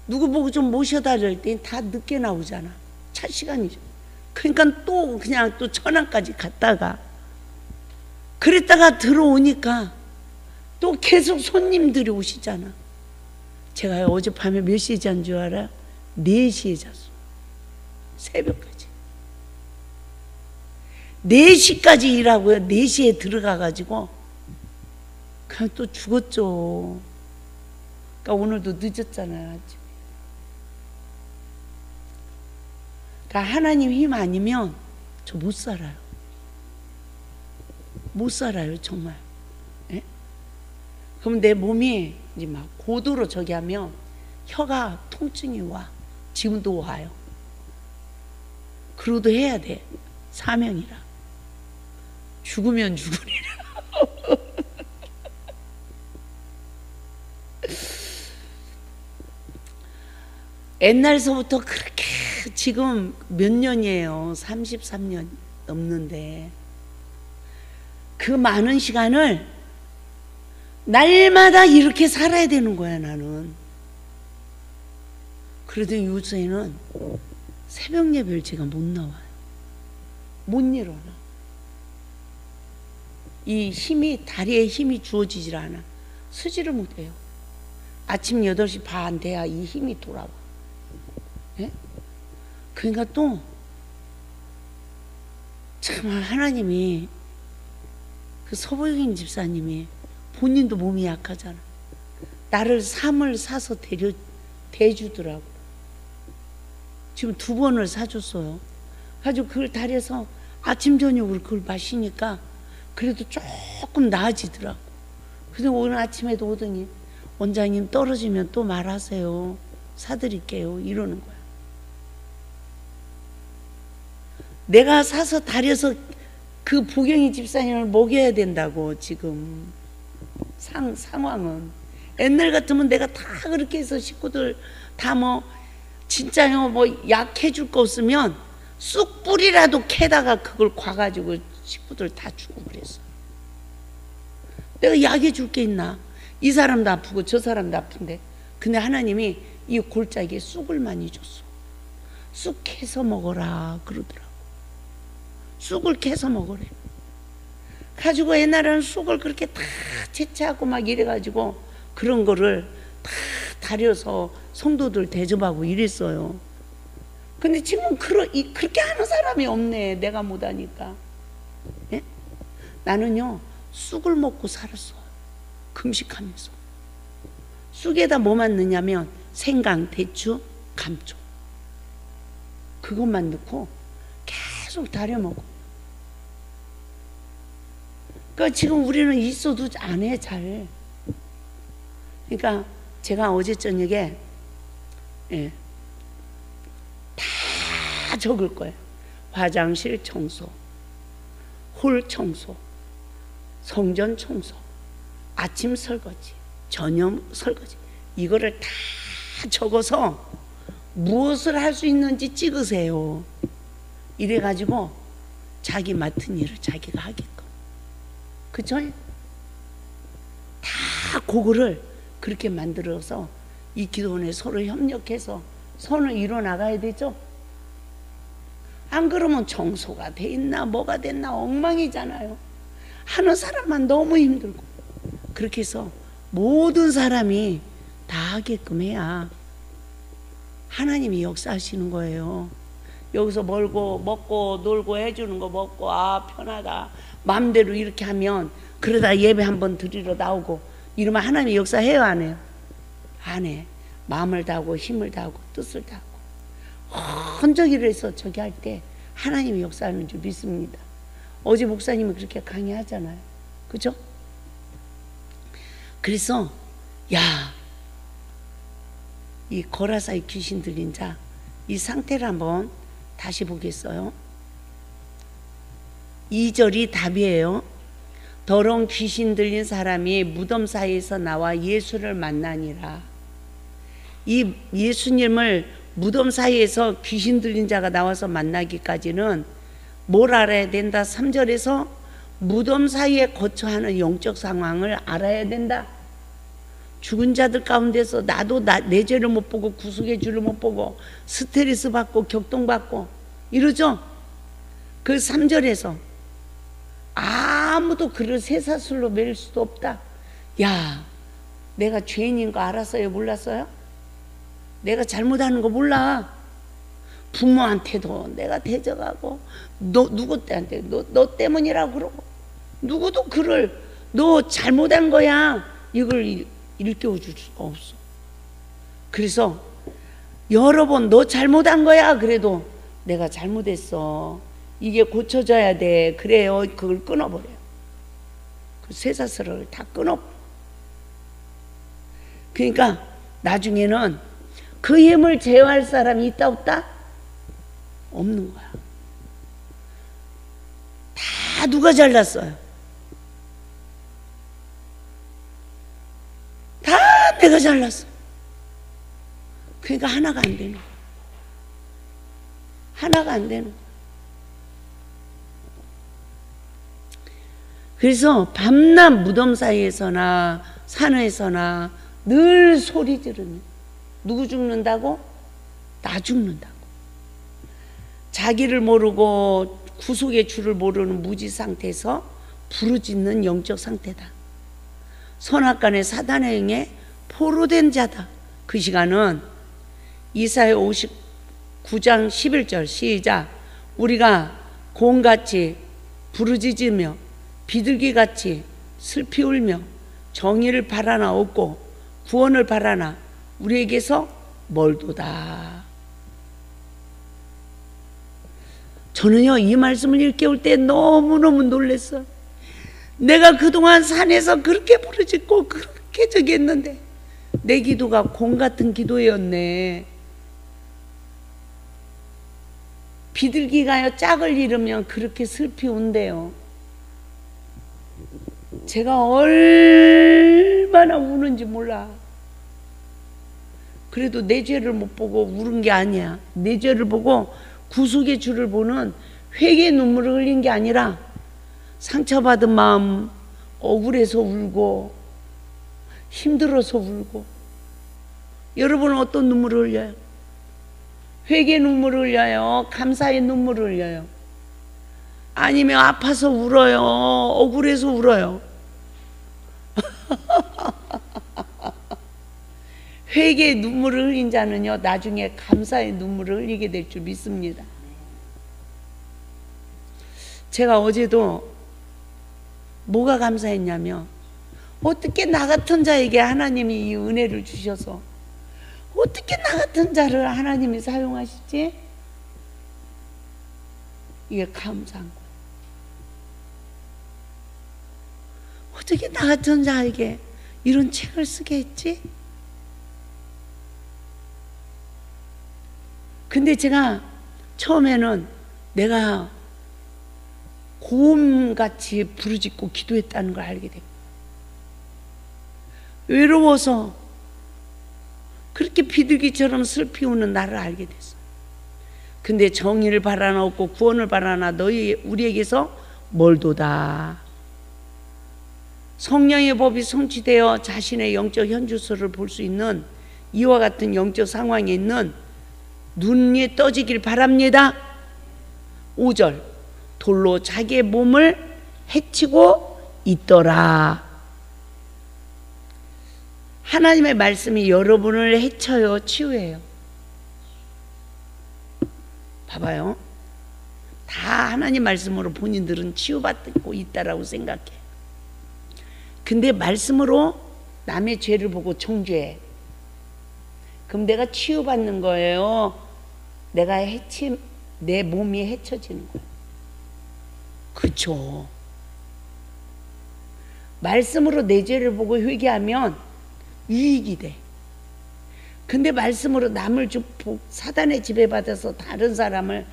S1: 누구 보고 좀 모셔다 줄 때 다 늦게 나오잖아. 차 시간이죠. 그러니까 또 그냥 또 천안까지 갔다가 그랬다가 들어오니까 또 계속 손님들이 오시잖아. 제가 어젯밤에 몇 시에 잔 줄 알아? 4시에 잤어. 새벽까지 4시까지 일하고요. 4시에 들어가가지고 그냥 또 죽었죠. 그러니까 오늘도 늦었잖아요. 아침에. 그러니까 하나님 힘 아니면 저 못 살아요. 못 살아요 정말. 예? 그럼 내 몸이 이제 막 고도로 저기 하면 혀가 통증이 와. 지금도 와요. 그러고도 해야 돼. 사명이라. 죽으면 죽으리라. 옛날서부터 그렇게 지금 몇 년이에요. 33년 넘는데 그 많은 시간을 날마다 이렇게 살아야 되는 거야 나는. 그래도 요새는 새벽 예배를 제가 못 나와요. 못 일어나. 이 힘이, 다리에 힘이 주어지질 않아. 쓰지를 못해요. 아침 8시 반 돼야 이 힘이 돌아와. 예? 그러니까 또 정말 하나님이, 그 서보경 집사님이 본인도 몸이 약하잖아. 나를 삶을 사서 대주더라고. 지금 2번을 사줬어요. 가지고 그걸 다려서 아침 저녁으로 그걸 마시니까 그래도 조금 나아지더라고. 그래서 오늘 아침에도 오더니 원장님 떨어지면 또 말하세요. 사드릴게요. 이러는 거야. 내가 사서 다려서 그 보경이 집사님을 먹여야 된다고. 지금 상황은 옛날 같으면 내가 다 그렇게 해서 식구들 다 뭐 진짜요 뭐 약해 줄 거 없으면 쑥뿌리라도 캐다가 그걸 과가지고 식구들 다 주고 그랬어. 내가 약해 줄 게 있나? 이 사람도 아프고 저 사람도 아픈데. 근데 하나님이 이 골짜기에 쑥을 많이 줬어. 쑥 캐서 먹어라 그러더라고. 쑥을 캐서 먹으래. 가지고 옛날에는 쑥을 그렇게 다 채취하고 막 이래가지고 그런 거를 다 다려서 성도들 대접하고 이랬어요. 근데 지금 그렇게 하는 사람이 없네. 내가 못하니까. 예? 나는요 쑥을 먹고 살았어. 금식하면서. 쑥에다 뭐만 넣냐면 생강, 대추, 감초, 그것만 넣고 계속 다려 먹어. 그러니까 지금 우리는 있어도 안 해 잘. 그러니까 제가 어제 저녁에 다 적을 거예요. 화장실 청소, 홀 청소, 성전 청소, 아침 설거지, 저녁 설거지, 이거를 다 적어서 무엇을 할 수 있는지 찍으세요. 이래가지고 자기 맡은 일을 자기가 하게끔. 그쵸? 다 그거를 그렇게 만들어서 이 기도원에 서로 협력해서 선을 이뤄 나가야 되죠. 안 그러면 청소가 돼 있나 뭐가 됐나 엉망이잖아요. 하는 사람만 너무 힘들고. 그렇게 해서 모든 사람이 다 하게끔 해야 하나님이 역사하시는 거예요. 여기서 멀고 먹고 놀고 해주는 거 먹고 아 편하다 마음대로 이렇게 하면, 그러다 예배 한번 드리러 나오고 이러면 하나님이 역사해요 안 해요? 안 해. 마음을 다하고 힘을 다하고 뜻을 다하고 헌정이를 해서 저기 할 때 하나님이 역사하는 줄 믿습니다. 어제 목사님이 그렇게 강의하잖아요. 그죠? 그래서 이 거라사의 귀신 들린 자, 이 상태를 한번 다시 보겠어요. 2절이 답이에요. 더러운 귀신 들린 사람이 무덤 사이에서 나와 예수를 만나니라. 이 예수님을 무덤 사이에서 귀신 들린 자가 나와서 만나기까지는 뭘 알아야 된다? 3절에서 무덤 사이에 거처하는 영적 상황을 알아야 된다. 죽은 자들 가운데서 나도 내 죄를 못 보고 구속의 주를 못 보고 스트레스 받고 격동받고 이러죠. 그 3절에서 아무도 그를 쇠사슬로 매일 수도 없다. 야, 내가 죄인인 거 알았어요? 몰랐어요? 내가 잘못하는 거 몰라. 부모한테도 내가 대적하고 누구 때한테 너 때문이라고 그러고 누구도 그를 너 잘못한 거야 이걸 일깨워줄 수가 없어. 그래서 여러 번 너 잘못한 거야 그래도 내가 잘못했어 이게 고쳐져야 돼 그래요. 그걸 끊어버려요. 그 쇠사슬을 다 끊어버려. 그러니까 나중에는 그 힘을 제어할 사람이 있다 없다? 없는 거야. 다 누가 잘났어요? 다 내가 잘났어. 그러니까 하나가 안 되는 거야. 하나가 안 되는 거야. 그래서 밤낮 무덤 사이에서나 산에서나 늘 소리 지르는, 누구 죽는다고? 나 죽는다고. 자기를 모르고 구속의 줄을 모르는 무지 상태에서 부르짖는 영적 상태다. 선악간의 사단의 영에 포로된 자다. 그 시간은 이사야 59장 11절 시작. 우리가 곰같이 부르짖으며 비둘기같이 슬피 울며 정의를 바라나 없고 구원을 바라나 우리에게서 멀도다. 저는요, 이 말씀을 일깨울 때 너무너무 놀랐어요. 내가 그동안 산에서 그렇게 부르짖고 그렇게 저기 했는데 내 기도가 곰 같은 기도였네. 비둘기가요, 짝을 잃으면 그렇게 슬피 운대요. 제가 얼마나 우는지 몰라. 그래도 내 죄를 못 보고 울은 게 아니야. 내 죄를 보고 구속의 주를 보는 회개의 눈물을 흘린 게 아니라 상처받은 마음, 억울해서 울고 힘들어서 울고. 여러분은 어떤 눈물을 흘려요? 회개의 눈물을 흘려요? 감사의 눈물을 흘려요? 아니면 아파서 울어요? 억울해서 울어요? 회개의 눈물을 흘린 자는요, 나중에 감사의 눈물을 흘리게 될 줄 믿습니다. 제가 어제도 뭐가 감사했냐면, 어떻게 나 같은 자에게 하나님이 이 은혜를 주셔서 어떻게 나 같은 자를 하나님이 사용하시지? 이게 감사한 거예요. 어떻게 나 같은 자에게 이런 책을 쓰게 했지? 근데 제가 처음에는 내가 곰같이 부르짖고 기도했다는 걸 알게 됐고, 외로워서 그렇게 비둘기처럼 슬피 우는 나를 알게 됐어. 근데 정의를 바라나 없고 구원을 바라나 너희 우리에게서 멀도다. 성령의 법이 성취되어 자신의 영적 현주소를 볼 수 있는 이와 같은 영적 상황에 있는 눈이 떠지길 바랍니다. 5절. 돌로 자기의 몸을 해치고 있더라. 하나님의 말씀이 여러분을 해쳐요, 치유해요? 봐봐요. 다 하나님 말씀으로 본인들은 치유받고 있다라고 생각해. 근데 말씀으로 남의 죄를 보고 정죄해. 그럼 내가 치유받는 거예요? 내가 내 몸이 해쳐지는 거예요. 그쵸? 말씀으로 내 죄를 보고 회개하면 유익이 돼. 근데 말씀으로 남을 사단의 지배받아서 다른 사람을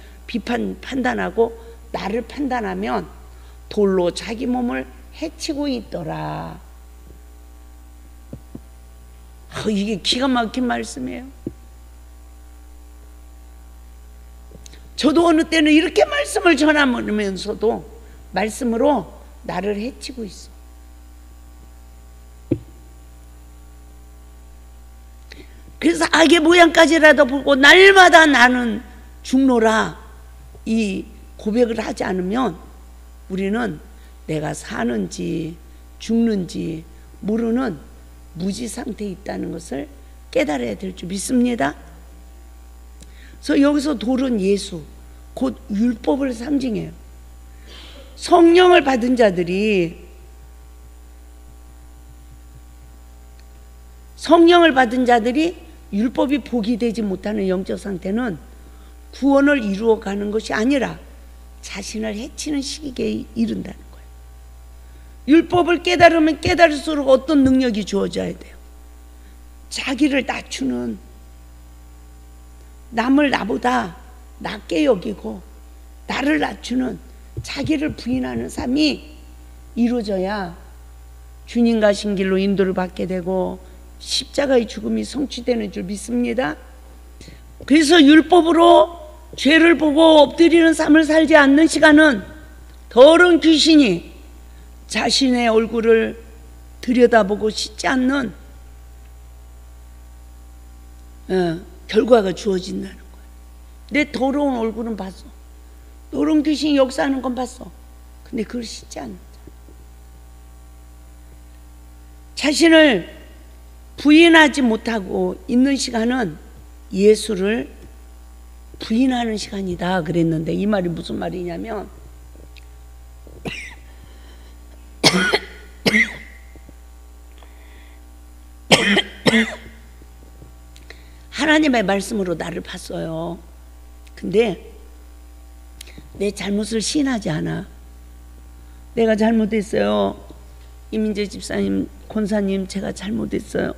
S1: 판단하고 나를 판단하면 돌로 자기 몸을 해치고 있더라. 이게 기가 막힌 말씀이에요. 저도 어느 때는 이렇게 말씀을 전하면서도 말씀으로 나를 해치고 있어. 그래서 악의 모양까지라도 보고 날마다 나는 죽노라 이 고백을 하지 않으면 우리는 내가 사는지 죽는지 모르는 무지 상태에 있다는 것을 깨달아야 될 줄 믿습니다. 그래서 여기서 돌은 예수, 곧 율법을 상징해요. 성령을 받은 자들이 율법이 복이 되지 못하는 영적 상태는 구원을 이루어가는 것이 아니라 자신을 해치는 시기에 이른다는 거예요. 율법을 깨달으면 깨달을수록 어떤 능력이 주어져야 돼요? 자기를 낮추는, 남을 나보다 낮게 여기고 나를 낮추는, 자기를 부인하는 삶이 이루어져야 주님과 신길로 인도를 받게 되고 십자가의 죽음이 성취되는 줄 믿습니다. 그래서 율법으로 죄를 보고 엎드리는 삶을 살지 않는 시간은 더러운 귀신이 자신의 얼굴을 들여다보고 씻지 않는 결과가 주어진다는 거예요. 내 더러운 얼굴은 봤어. 더러운 귀신이 역사하는 건 봤어. 근데 그걸 씻지 않는다. 자신을 부인하지 못하고 있는 시간은 예수를 부인하는 시간이다 그랬는데, 이 말이 무슨 말이냐면 하나님의 말씀으로 나를 봤어요. 근데 내 잘못을 시인하지 않아. 내가 잘못했어요. 이민재 집사님, 권사님, 제가 잘못했어요.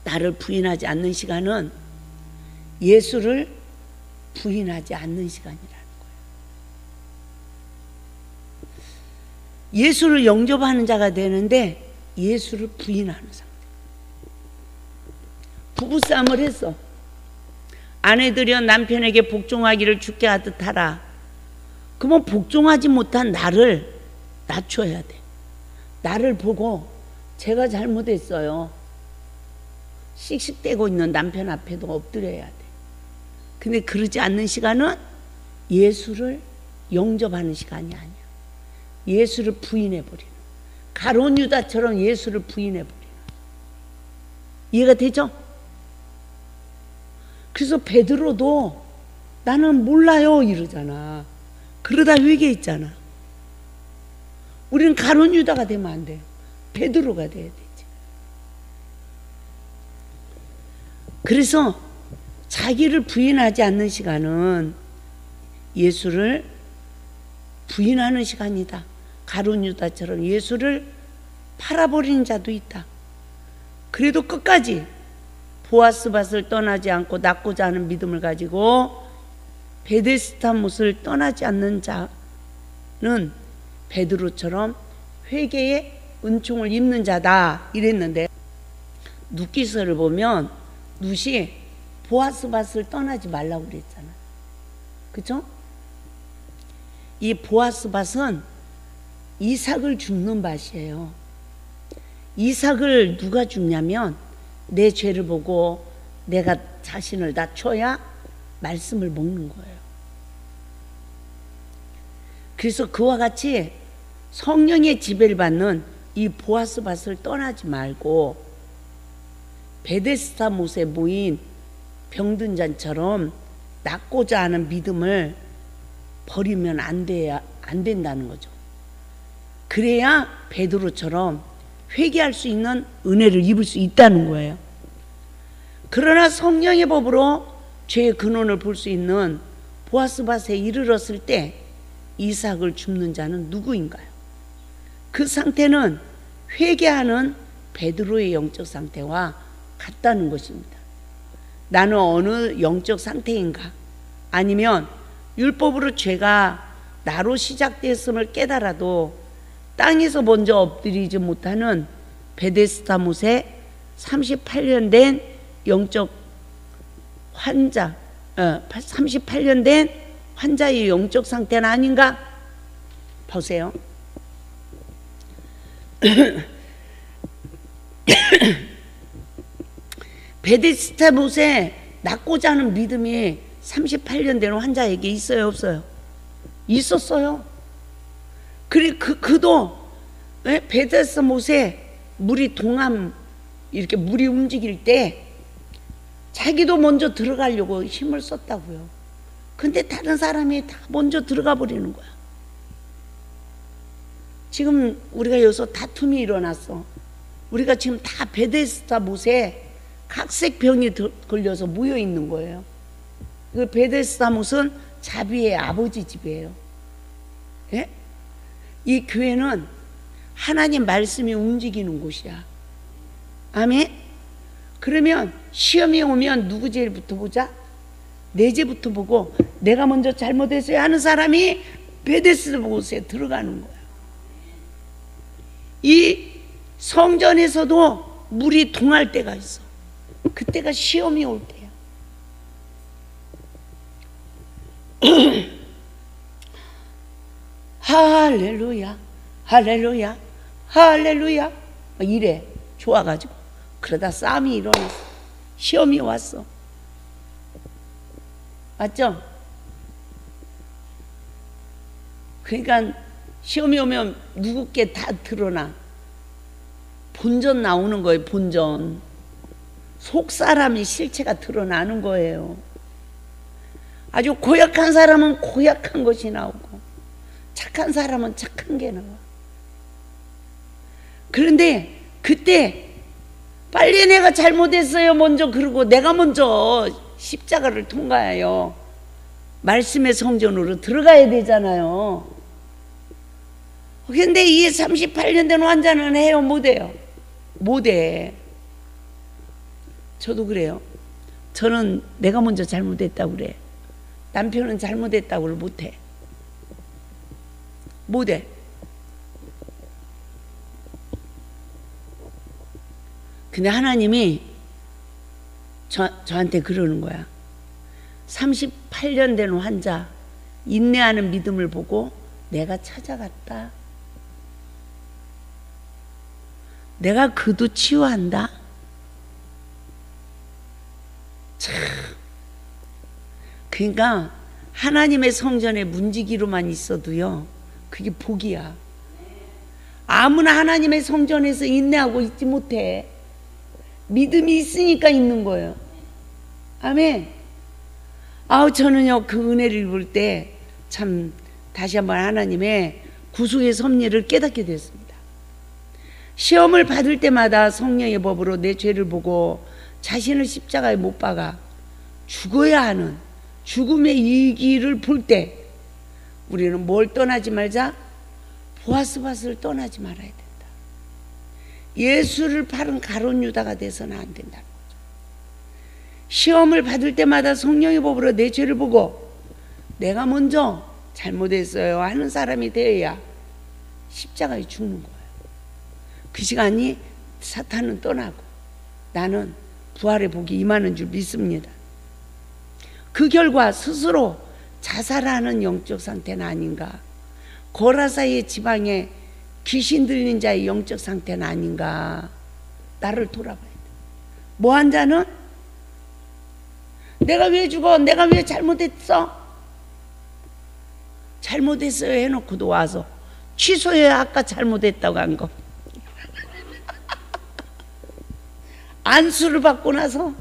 S1: 나를 부인하지 않는 시간은 예수를 부인하지 않는 시간이라는 거예요. 예수를 영접하는 자가 되는데 예수를 부인하는 상태. 부부싸움을 했어. 아내들이여 남편에게 복종하기를 주께 하듯 하라. 그러면 복종하지 못한 나를 낮춰야 돼. 나를 보고 제가 잘못했어요. 씩씩대고 있는 남편 앞에도 엎드려야 돼. 근데 그러지 않는 시간은 예수를 영접하는 시간이 아니야. 예수를 부인해버리는, 가룟 유다처럼 예수를 부인해버리는. 이해가 되죠? 그래서 베드로도 나는 몰라요 이러잖아. 그러다 회개했잖아. 우리는 가룟 유다가 되면 안 돼요. 베드로가 돼야 되지. 그래서 자기를 부인하지 않는 시간은 예수를 부인하는 시간이다. 가룟 유다처럼 예수를 팔아버리는 자도 있다. 그래도 끝까지 보아스밭을 떠나지 않고 낫고자 하는 믿음을 가지고 베데스다 못을 떠나지 않는 자는 베드로처럼 회개의 은총을 입는 자다 이랬는데, 룻기서를 보면 룻이 보아스밭을 떠나지 말라고 그랬잖아. 그쵸? 이 보아스밭은 이삭을 줍는 밭이에요. 이삭을 누가 줍냐면 내 죄를 보고 내가 자신을 낮춰야 말씀을 먹는 거예요. 그래서 그와 같이 성령의 지배를 받는 이 보아스밭을 떠나지 말고 베데스다 못에 모인 병든 자처럼 낫고자 하는 믿음을 버리면 안 된다는 거죠. 그래야 베드로처럼 회개할 수 있는 은혜를 입을 수 있다는 거예요. 그러나 성령의 법으로 죄의 근원을 볼 수 있는 보아스밭에 이르렀을 때 이삭을 줍는 자는 누구인가요? 그 상태는 회개하는 베드로의 영적 상태와 같다는 것입니다. 나는 어느 영적 상태인가? 아니면 율법으로 죄가 나로 시작되었음을 깨달아도 땅에서 먼저 엎드리지 못하는 베데스다 못에 38년 된 영적 환자, 38년 된 환자의 영적 상태는 아닌가? 보세요. 베데스다 못에 낫고자 하는 믿음이 38년 된 환자에게 있어요, 없어요? 있었어요. 그도 베데스다 못에 물이 이렇게 물이 움직일 때 자기도 먼저 들어가려고 힘을 썼다고요. 근데 다른 사람이 다 먼저 들어가 버리는 거야. 지금 우리가 여기서 다툼이 일어났어. 우리가 지금 다 베데스다 못에 각색 병이 걸려서 모여 있는 거예요. 그 베데스다 못은 자비의 아버지 집이에요. 예? 이 교회는 하나님 말씀이 움직이는 곳이야. 아멘. 그러면 시험이 오면 누구 죄부터 보자? 내 죄부터 보고 내가 먼저 잘못했어요 하는 사람이 베데스다보고스에 들어가는 거야. 이 성전에서도 물이 동할 때가 있어. 그때가 시험이 올 때야. 할렐루야, 할렐루야, 할렐루야 이래 좋아가지고 그러다 싸움이 일어났어. 시험이 왔어. 맞죠? 그러니까 시험이 오면 누구께 다 드러나. 본전 나오는 거예요. 본전. 속 사람의 실체가 드러나는 거예요. 아주 고약한 사람은 고약한 것이 나오고 착한 사람은 착한 게 나와. 그런데 그때 빨리 내가 잘못했어요 먼저 그러고 내가 먼저 십자가를 통과해요. 말씀의 성전으로 들어가야 되잖아요. 근데 이 38년 된 환자는 해요? 못해요? 못해. 저도 그래요. 저는 내가 먼저 잘못했다고 그래. 남편은 잘못했다고를 못해. 못해. 근데 하나님이 저한테 그러는 거야. 38년 된 환자 인내하는 믿음을 보고 내가 찾아갔다. 내가 그도 치유한다. 참. 그러니까 하나님의 성전에 문지기로만 있어도요 그게 복이야. 아무나 하나님의 성전에서 인내하고 있지 못해. 믿음이 있으니까 있는 거예요. 아멘. 저는요 그 은혜를 볼 때 참 다시 한번 하나님의 구속의 섭리를 깨닫게 됐습니다. 시험을 받을 때마다 성령의 법으로 내 죄를 보고 자신을 십자가에 못 박아 죽어야 하는 죽음의 이기를 볼 때 우리는 뭘 떠나지 말자? 보아스밧을 떠나지 말아야 된다. 예수를 팔은 가룟 유다가 돼서는 안 된다는 거죠. 시험을 받을 때마다 성령의 법으로 내 죄를 보고 내가 먼저 잘못했어요 하는 사람이 되어야 십자가에 죽는 거예요. 그 시간이 사탄은 떠나고 나는 부활의 복이 임하는 줄 믿습니다. 그 결과 스스로 자살하는 영적 상태는 아닌가, 고라사의 지방에 귀신 들린 자의 영적 상태는 아닌가, 나를 돌아봐야 돼. 뭐한 자는 내가 왜 죽어? 내가 왜 잘못했어? 잘못했어요 해놓고도 와서 취소해야 아까 잘못했다고 한 거. 안수를 받고 나서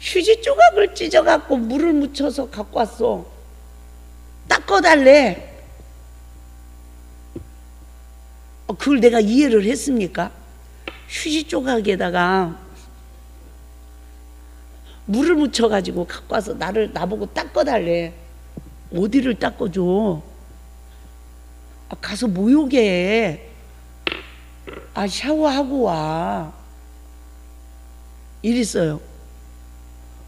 S1: 휴지 조각을 찢어갖고 물을 묻혀서 갖고 왔어. 닦아달래. 그걸 내가 이해를 했습니까? 휴지 조각에다가 물을 묻혀가지고 갖고 와서 나보고 닦아달래. 어디를 닦아줘? 가서 목욕해. 샤워하고 와. 이랬어요.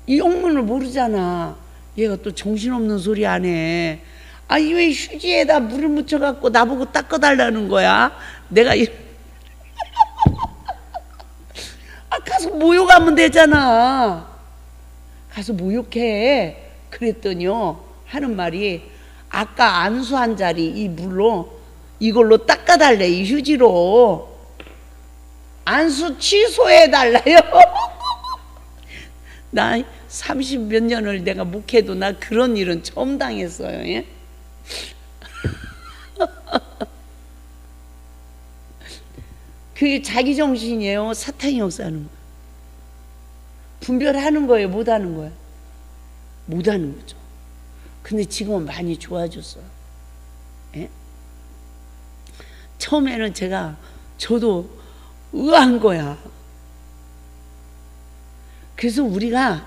S1: 이 영문을 모르잖아. 얘가 또 정신없는 소리 안 해. 왜 휴지에다 물을 묻혀갖고 나보고 닦아달라는 거야? 내가 가서 목욕하면 되잖아. 가서 목욕해. 그랬더니요 하는 말이 아까 안수한 자리 이 물로 이걸로 닦아달래. 이 휴지로 안수 취소해달라요. 나 30몇 년을 내가 목회도 나 그런 일은 처음 당했어요. 예? 그게 자기 정신이에요. 사탄이 역사하는 거예요. 분별하는 거예요? 못하는 거예요? 못하는 거죠. 근데 지금은 많이 좋아졌어요. 예? 처음에는 저도 의아한 거야. 그래서 우리가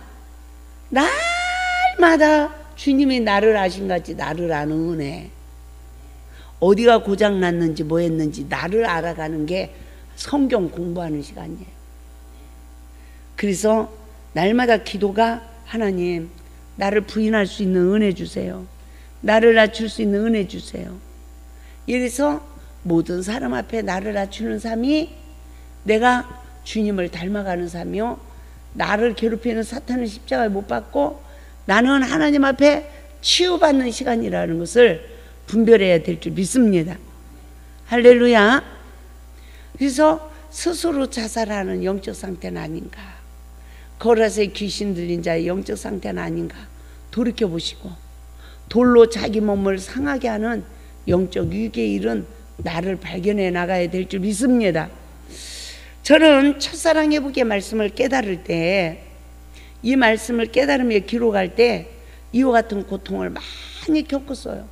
S1: 날마다 주님이 나를 아신 같이 나를 아는 은혜, 어디가 고장났는지 뭐 했는지 나를 알아가는 게 성경 공부하는 시간이에요. 그래서 날마다 기도가 하나님 나를 부인할 수 있는 은혜 주세요. 나를 낮출 수 있는 은혜 주세요. 이래서 모든 사람 앞에 나를 낮추는 삶이 내가 주님을 닮아가는 삶이요, 나를 괴롭히는 사탄의 십자가에 못 박고 나는 하나님 앞에 치유받는 시간이라는 것을 분별해야 될 줄 믿습니다. 할렐루야. 그래서 스스로 자살하는 영적 상태는 아닌가, 거라서의 귀신 들린 자의 영적 상태는 아닌가 돌이켜보시고, 돌로 자기 몸을 상하게 하는 영적 위기에 이른 나를 발견해 나가야 될 줄 믿습니다. 저는 첫사랑 회복의 말씀을 깨달을 때, 이 말씀을 깨달으며 기록할 때 이와 같은 고통을 많이 겪었어요.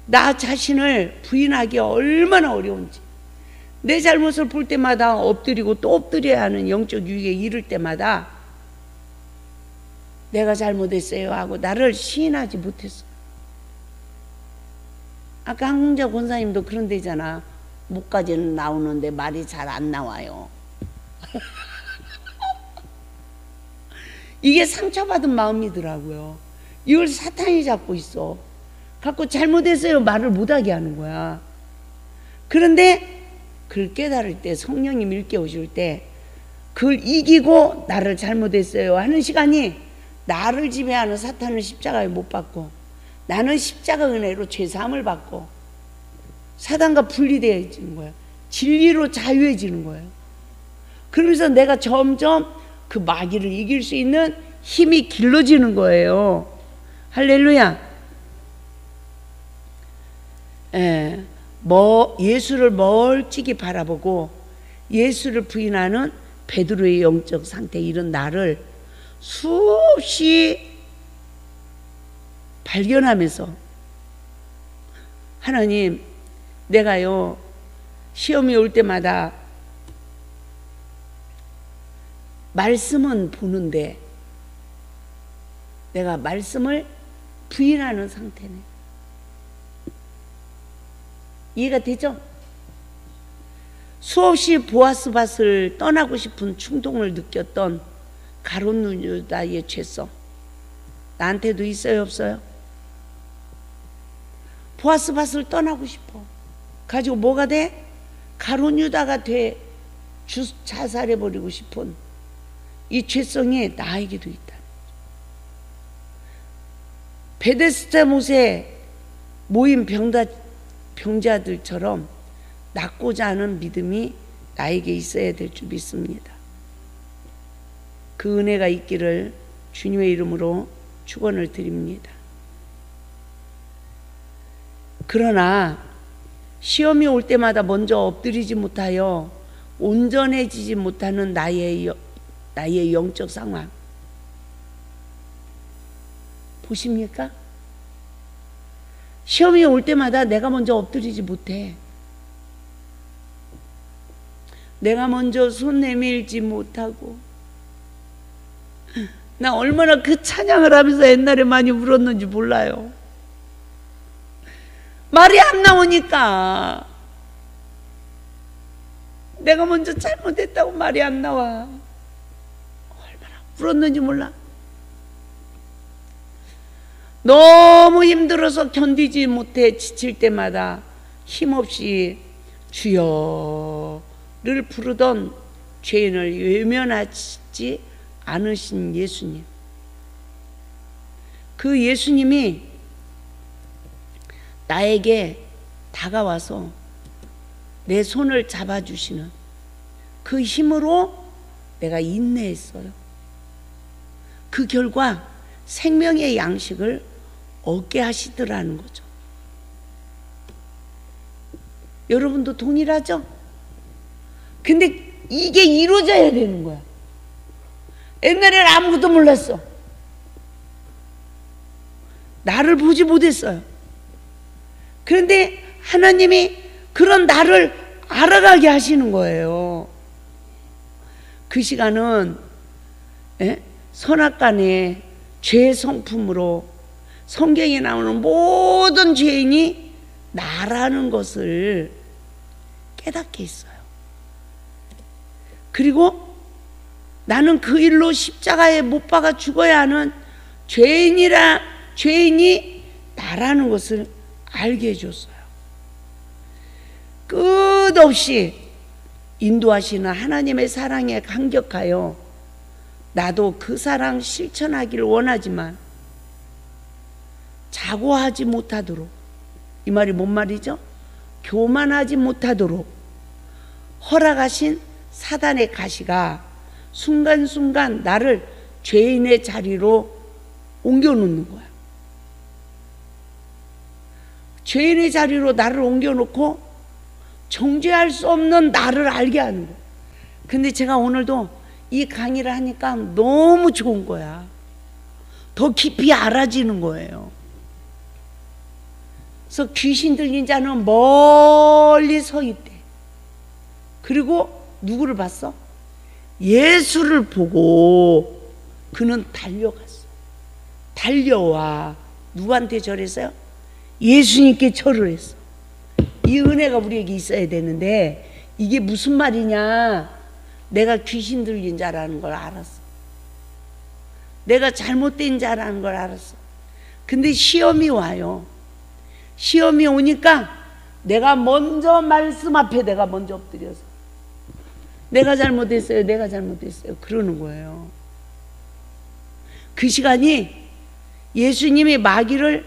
S1: 나 자신을 부인하기가 얼마나 어려운지, 내 잘못을 볼 때마다 엎드리고 또 엎드려야 하는 영적 위기에 이를 때마다 내가 잘못했어요 하고 나를 시인하지 못했어. 아까 한국자 권사님도 그런 데잖아. 목까지는 나오는데 말이 잘 안 나와요. 이게 상처받은 마음이더라고요. 이걸 사탄이 잡고 있어. 갖고 잘못했어요 말을 못하게 하는 거야. 그런데 그걸 깨달을 때, 성령님 일깨우실 때 그걸 이기고 나를 잘못했어요 하는 시간이, 나를 지배하는 사탄을 십자가에 못 박고 나는 십자가 은혜로 죄사함을 받고 사단과 분리되어지는 거예요. 진리로 자유해지는 거예요. 그러면서 내가 점점 그 마귀를 이길 수 있는 힘이 길러지는 거예요. 할렐루야. 예수를 멀찍이 바라보고 예수를 부인하는 베드로의 영적 상태에 이른 나를 수없이 발견하면서, 하나님, 내가요 시험이 올 때마다 말씀은 보는데 내가 말씀을 부인하는 상태네. 이해가 되죠? 수없이 보아스 밭을 떠나고 싶은 충동을 느꼈던 가룟 유다의 죄성, 나한테도 있어요 없어요? 보아스 밭을 떠나고 싶어 가지고 뭐가 돼? 가룟 유다가 돼 자살해버리고 싶은 이 죄성이 나에게도 있다. 베데스다 못에 모인 병자들처럼 낫고자 하는 믿음이 나에게 있어야 될 줄 믿습니다. 그 은혜가 있기를 주님의 이름으로 축원을 드립니다. 그러나 시험이 올 때마다 먼저 엎드리지 못하여 온전해지지 못하는 나의 영적 상황 보십니까? 시험이 올 때마다 내가 먼저 엎드리지 못해. 내가 먼저 손 내밀지 못하고, 나 얼마나 그 찬양을 하면서 옛날에 많이 울었는지 몰라요. 말이 안 나오니까, 내가 먼저 잘못했다고 말이 안 나와. 얼마나 울었는지 몰라. 너무 힘들어서 견디지 못해 지칠 때마다 힘없이 주여를 부르던 죄인을 외면하지 않으신 예수님, 그 예수님이 나에게 다가와서 내 손을 잡아주시는 그 힘으로 내가 인내했어요. 그 결과 생명의 양식을 얻게 하시더라는 거죠. 여러분도 동일하죠? 근데 이게 이루어져야 되는 거야. 옛날에는 아무것도 몰랐어. 나를 보지 못했어요. 그런데 하나님이 그런 나를 알아가게 하시는 거예요. 그 시간은 선악간의 죄의 성품으로 성경에 나오는 모든 죄인이 나라는 것을 깨닫게 했어요. 그리고 나는 그 일로 십자가에 못 박아 죽어야 하는 죄인이 나라는 것을 알게 해줬어요. 끝없이 인도하시는 하나님의 사랑에 감격하여 나도 그 사랑 실천하기를 원하지만 자고하지 못하도록, 이 말이 뭔 말이죠? 교만하지 못하도록 허락하신 사단의 가시가 순간순간 나를 죄인의 자리로 옮겨놓는 거야. 죄인의 자리로 나를 옮겨놓고 정죄할 수 없는 나를 알게 하는 거야. 근데 제가 오늘도 이 강의를 하니까 너무 좋은 거야. 더 깊이 알아지는 거예요. 그래서 귀신 들린 자는 멀리 서 있대. 그리고 누구를 봤어? 예수를 보고 그는 달려갔어. 달려와 누구한테 절했어요? 예수님께 절을 했어. 이 은혜가 우리에게 있어야 되는데 이게 무슨 말이냐? 내가 귀신 들린 자라는 걸 알았어. 내가 잘못된 자라는 걸 알았어. 근데 시험이 와요. 시험이 오니까 내가 먼저 말씀 앞에 내가 먼저 엎드려서 내가 잘못했어요, 내가 잘못했어요 그러는 거예요. 그 시간이 예수님이 마귀를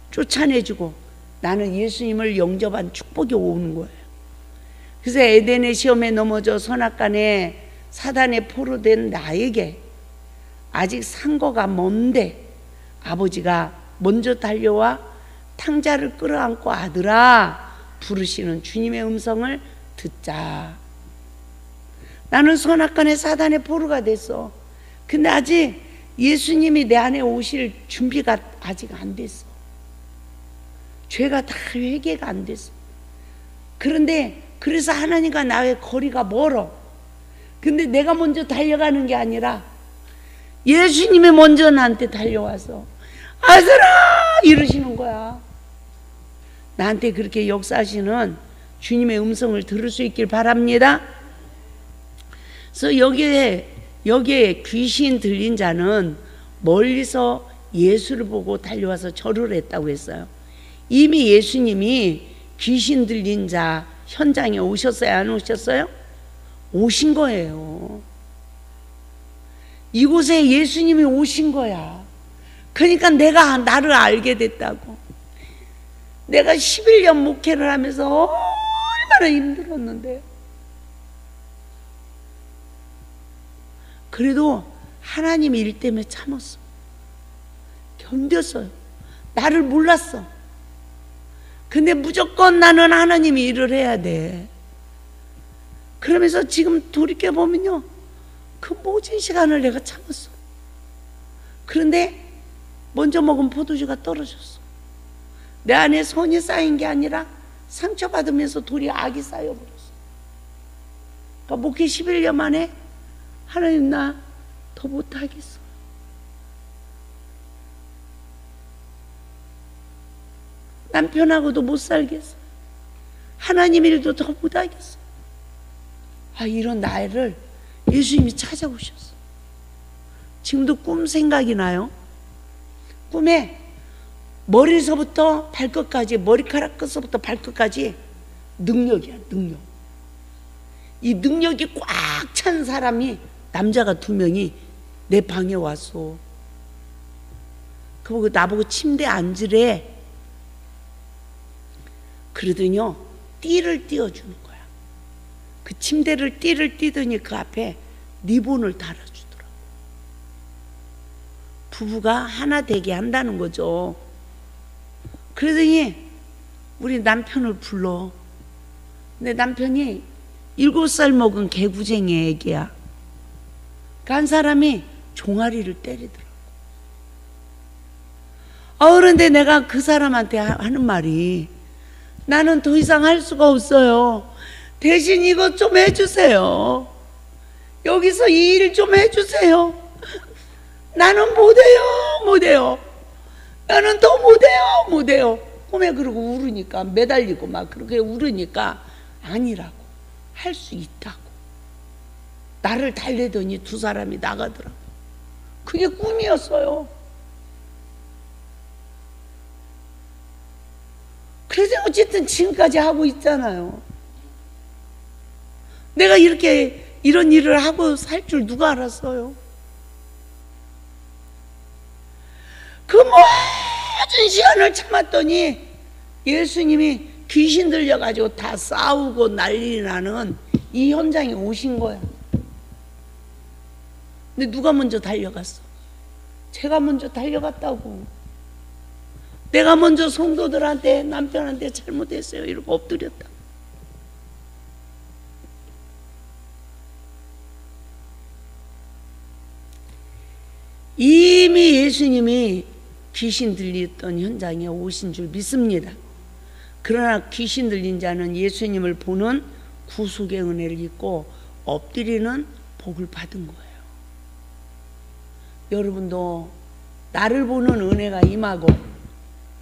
S1: 쫓아내주고 나는 예수님을 영접한 축복이 오는 거예요. 그래서 에덴의 시험에 넘어져 선악간에 사단의 포로 된 나에게 아직 상거가 먼데 아버지가 먼저 달려와 탕자를 끌어안고 아들아 부르시는 주님의 음성을 듣자. 나는 선악간에 사단의 포로가 됐어. 근데 아직 예수님이 내 안에 오실 준비가 아직 안 됐어. 죄가 다 회개가 안 됐어. 그런데 그래서 하나님과 나의 거리가 멀어. 근데 내가 먼저 달려가는 게 아니라 예수님이 먼저 나한테 달려와서 아들아 이러시는 거야. 나한테 그렇게 역사하시는 주님의 음성을 들을 수 있길 바랍니다. 그래서 여기에 귀신 들린 자는 멀리서 예수를 보고 달려와서 절을 했다고 했어요. 이미 예수님이 귀신 들린 자 현장에 오셨어요? 안 오셨어요? 오신 거예요. 이곳에 예수님이 오신 거야. 그러니까 내가 나를 알게 됐다고. 내가 11년 목회를 하면서 얼마나 힘들었는데 그래도 하나님 일 때문에 참았어. 견뎠어요. 나를 몰랐어. 근데 무조건 나는 하나님이 일을 해야 돼. 그러면서 지금 돌이켜보면요 그 모진 시간을 내가 참았어. 그런데 먼저 먹은 포도주가 떨어졌어. 내 안에 선이 쌓인 게 아니라 상처받으면서 돌이 악이 쌓여버렸어. 그러니까 목회 11년 만에 하나님 나 더 못하겠어. 남편하고도 못 살겠어. 하나님 일도 더 못하겠어. 이런 나를 예수님이 찾아오셨어. 지금도 꿈 생각이 나요. 꿈에 머리서부터 발끝까지, 머리카락 끝서부터 발끝까지 능력이야, 능력. 이 능력이 꽉 찬 사람이, 남자가 2명이 내 방에 왔어. 그보고 나보고 침대에 앉으래. 그러더니요 띠를 띄워주는 거야. 그 침대를 띠를 띄더니 그 앞에 리본을 달아주더라고. 부부가 하나 되게 한다는 거죠. 그러더니 우리 남편을 불러. 근데 남편이 7살 먹은 개구쟁이 애기야. 간 사람이 종아리를 때리더라고. 그런데 내가 그 사람한테 하는 말이 나는 더 이상 할 수가 없어요. 대신 이것 좀 해주세요. 여기서 이 일 좀 해주세요. 나는 못해요. 나는 더 못해요. 꿈에 그러고 울으니까, 매달리고 막 그렇게 울으니까 아니라고. 할 수 있다고. 나를 달래더니 두 사람이 나가더라고. 그게 꿈이었어요. 그래서 어쨌든 지금까지 하고 있잖아요. 내가 이렇게 이런 일을 하고 살 줄 누가 알았어요? 그 모든 시간을 참았더니 예수님이 귀신 들려가지고 다 싸우고 난리 나는 이 현장에 오신 거야. 근데 누가 먼저 달려갔어? 제가 먼저 달려갔다고. 내가 먼저 성도들한테, 남편한테 잘못했어요 이러고 엎드렸다. 이미 예수님이 귀신 들렸던 현장에 오신 줄 믿습니다. 그러나 귀신 들린 자는 예수님을 보는 구속의 은혜를 입고 엎드리는 복을 받은 거예요. 여러분도 나를 보는 은혜가 임하고,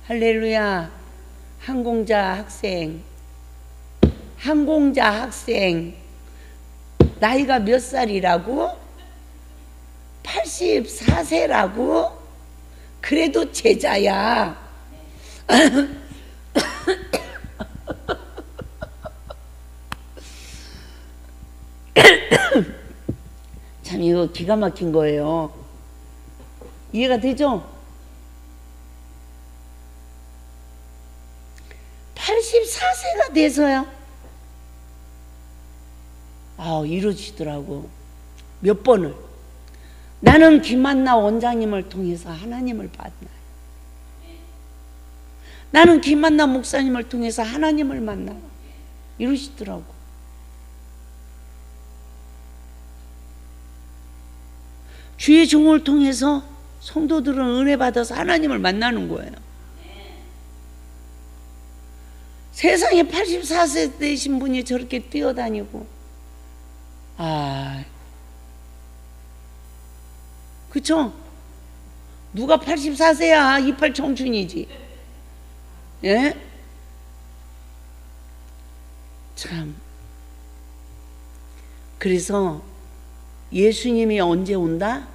S1: 할렐루야. 항공자 학생 나이가 몇 살이라고? 84세라고? 그래도 제자야. 참 이거 기가 막힌 거예요. 이해가 되죠? 84세가 돼서야 이러시더라고. 몇 번을. 나는 김만나 원장님을 통해서 하나님을 만나요. 나는 김만나 목사님을 통해서 하나님을 만나요. 이러시더라고. 주의 종을 통해서 성도들은 은혜 받아서 하나님을 만나는 거예요. 세상에 84세 되신 분이 저렇게 뛰어다니고, 그쵸? 누가 84세야? 이팔 청춘이지. 예? 참. 그래서 예수님이 언제 온다?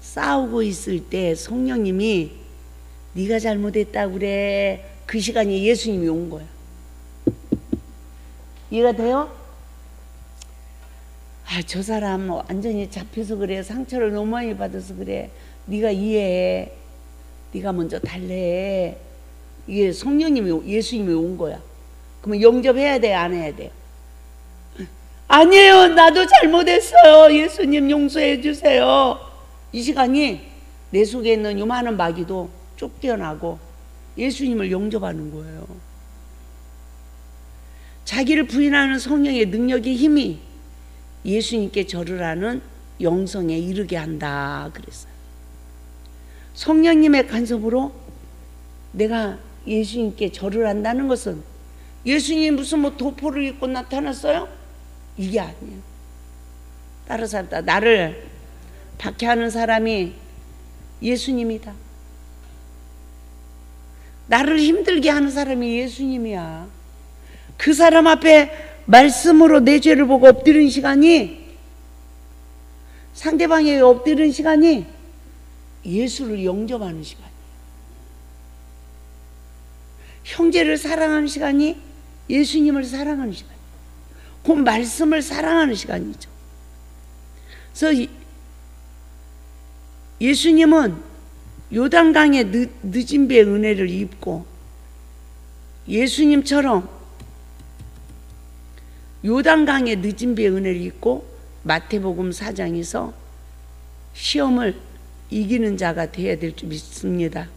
S1: 싸우고 있을 때 성령님이 네가 잘못했다고 그래. 그 시간에 예수님이 온 거야. 이해가 돼요? 저 사람 완전히 잡혀서 그래. 상처를 너무 많이 받아서 그래. 네가 이해해. 네가 먼저 달래. 이게 성령님이, 예수님이 온 거야. 그러면 영접해야 돼, 안 해야 돼? 아니에요. 나도 잘못했어요. 예수님 용서해 주세요. 이 시간이 내 속에 있는 요만한 마귀도 쫓겨나고 예수님을 영접하는 거예요. 자기를 부인하는 성령의 능력의 힘이 예수님께 절을 하는 영성에 이르게 한다 그랬어요. 성령님의 간섭으로 내가 예수님께 절을 한다는 것은 예수님이 무슨 도포를 입고 나타났어요? 이게 아니에요. 따라서 나를 박해하는 사람이 예수님이다. 나를 힘들게 하는 사람이 예수님이야. 그 사람 앞에 말씀으로 내 죄를 보고 엎드리는 시간이, 상대방에게 엎드리는 시간이 예수를 영접하는 시간이에요. 형제를 사랑하는 시간이 예수님을 사랑하는 시간이에요. 그 말씀을 사랑하는 시간이죠. 그래서 예수님은 요단강의 늦은 배의 은혜를 입고 예수님처럼 요단강의 늦은 배의 은혜를 입고 마태복음 4장에서 시험을 이기는 자가 되어야 될 줄 믿습니다.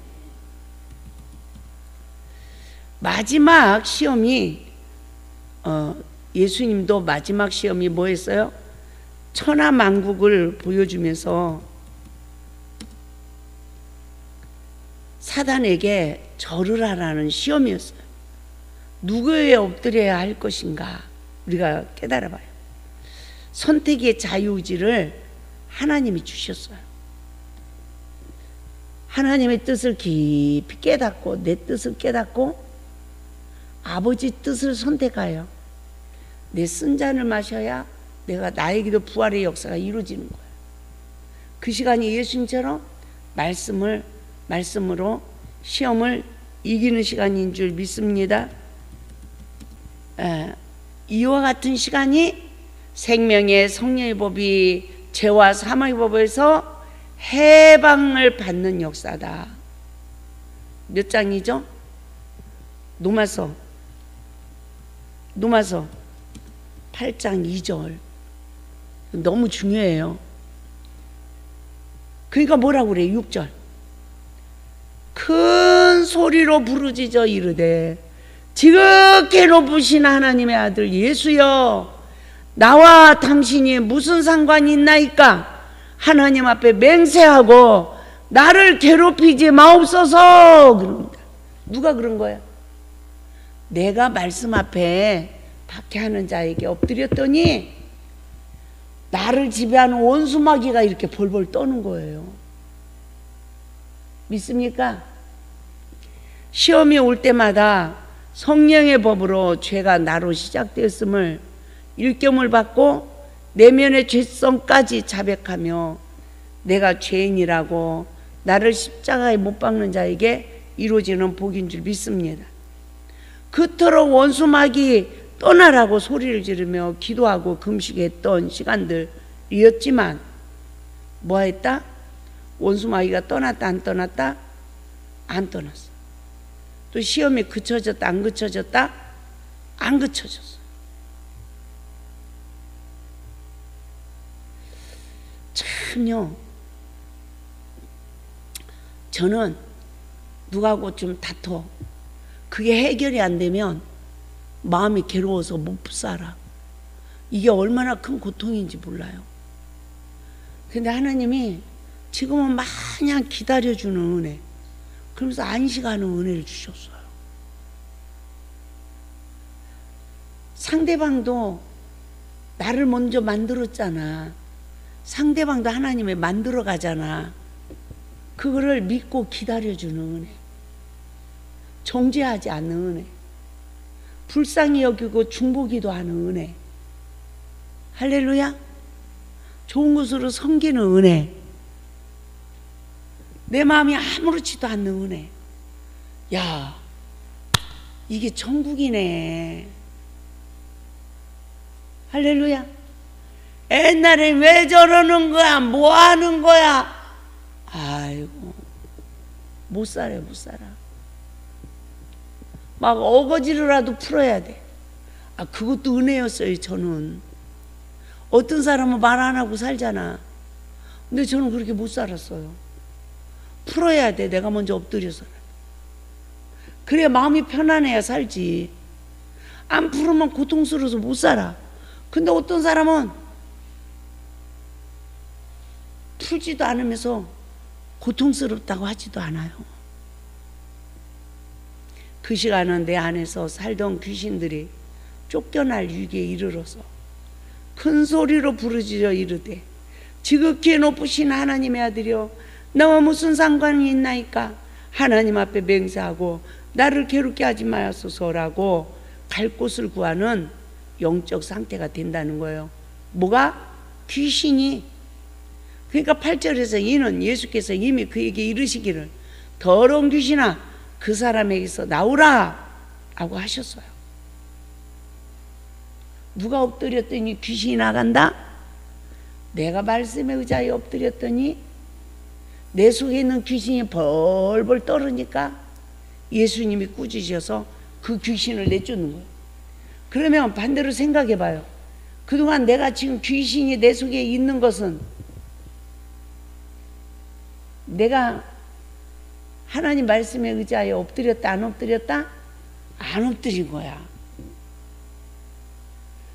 S1: 마지막 시험이 예수님도 마지막 시험이 뭐였어요? 천하만국을 보여주면서 사단에게 절을 하라는 시험이었어요. 누구에 엎드려야 할 것인가 우리가 깨달아봐요. 선택의 자유의지를 하나님이 주셨어요. 하나님의 뜻을 깊이 깨닫고 내 뜻을 깨닫고 아버지 뜻을 선택하여 내 쓴 잔을 마셔야 내가 나에게도 부활의 역사가 이루어지는 거예요. 그 시간이 예수님처럼 말씀으로 시험을 이기는 시간인 줄 믿습니다. 이와 같은 시간이 생명의 성령의 법이 죄와 사망의 법에서 해방을 받는 역사다. 몇 장이죠? 로마서 8장 2절. 너무 중요해요. 그러니까 뭐라고 그래? 6절. 큰 소리로 부르짖어 이르되 지극히 높으신 하나님의 아들 예수여, 나와 당신이 무슨 상관이 있나이까? 하나님 앞에 맹세하고 나를 괴롭히지 마옵소서. 그럽니다. 누가 그런 거야? 내가 말씀 앞에 박해하는 자에게 엎드렸더니 나를 지배하는 원수마귀가 이렇게 벌벌 떠는 거예요. 믿습니까? 시험이 올 때마다 성령의 법으로 죄가 나로 시작되었음을 일깨움을 받고 내면의 죄성까지 자백하며 내가 죄인이라고 나를 십자가에 못 박는 자에게 이루어지는 복인 줄 믿습니다. 그토록 원수마귀 떠나라고 소리를 지르며 기도하고 금식했던 시간들이었지만 뭐했다? 원수마귀가 떠났다 안 떠났다? 안 떠났어. 또 시험이 그쳐졌다 안 그쳐졌다? 안 그쳐졌어. 참요, 저는 누구하고 좀 다퉈. 그게 해결이 안 되면 마음이 괴로워서 못 살아. 이게 얼마나 큰 고통인지 몰라요. 근데 하나님이 지금은 마냥 기다려주는 은혜, 그러면서 안식하는 은혜를 주셨어요. 상대방도 나를 먼저 만들었잖아. 상대방도 하나님이 만들어 가잖아. 그거를 믿고 기다려주는 은혜, 정죄하지 않는 은혜, 불쌍히 여기고 중보기도 하는 은혜, 할렐루야. 좋은 것으로 섬기는 은혜, 내 마음이 아무렇지도 않는 은혜. 야, 이게 천국이네. 할렐루야. 옛날에 왜 저러는 거야? 뭐 하는 거야? 아이고, 못 살아요, 못 살아. 막 어거지로라도 풀어야 돼. 아, 그것도 은혜였어요. 저는 어떤 사람은 말 안 하고 살잖아. 근데 저는 그렇게 못 살았어요. 풀어야 돼. 내가 먼저 엎드려서. 그래야 마음이 편안해야 살지. 안 풀으면 고통스러워서 못 살아. 근데 어떤 사람은 풀지도 않으면서 고통스럽다고 하지도 않아요. 그 시간은 내 안에서 살던 귀신들이 쫓겨날 위기에 이르러서 큰 소리로 부르짖어 이르되 지극히 높으신 하나님의 아들이여, 나와 무슨 상관이 있나이까? 하나님 앞에 맹세하고 나를 괴롭게 하지 마소서라고 갈 곳을 구하는 영적 상태가 된다는 거예요. 뭐가? 귀신이. 그러니까 8절에서 이는 예수께서 이미 그에게 이르시기를 더러운 귀신아 그 사람에게서 나오라 하고 하셨어요. 누가 엎드렸더니 귀신이 나간다? 내가 말씀에 의자에 엎드렸더니 내 속에 있는 귀신이 벌벌 떨으니까 예수님이 꾸짖으셔서 그 귀신을 내쫓는 거예요. 그러면 반대로 생각해 봐요. 그동안 내가 지금 귀신이 내 속에 있는 것은 내가 하나님 말씀에 의지하여 엎드렸다 안 엎드렸다? 안 엎드린 거야.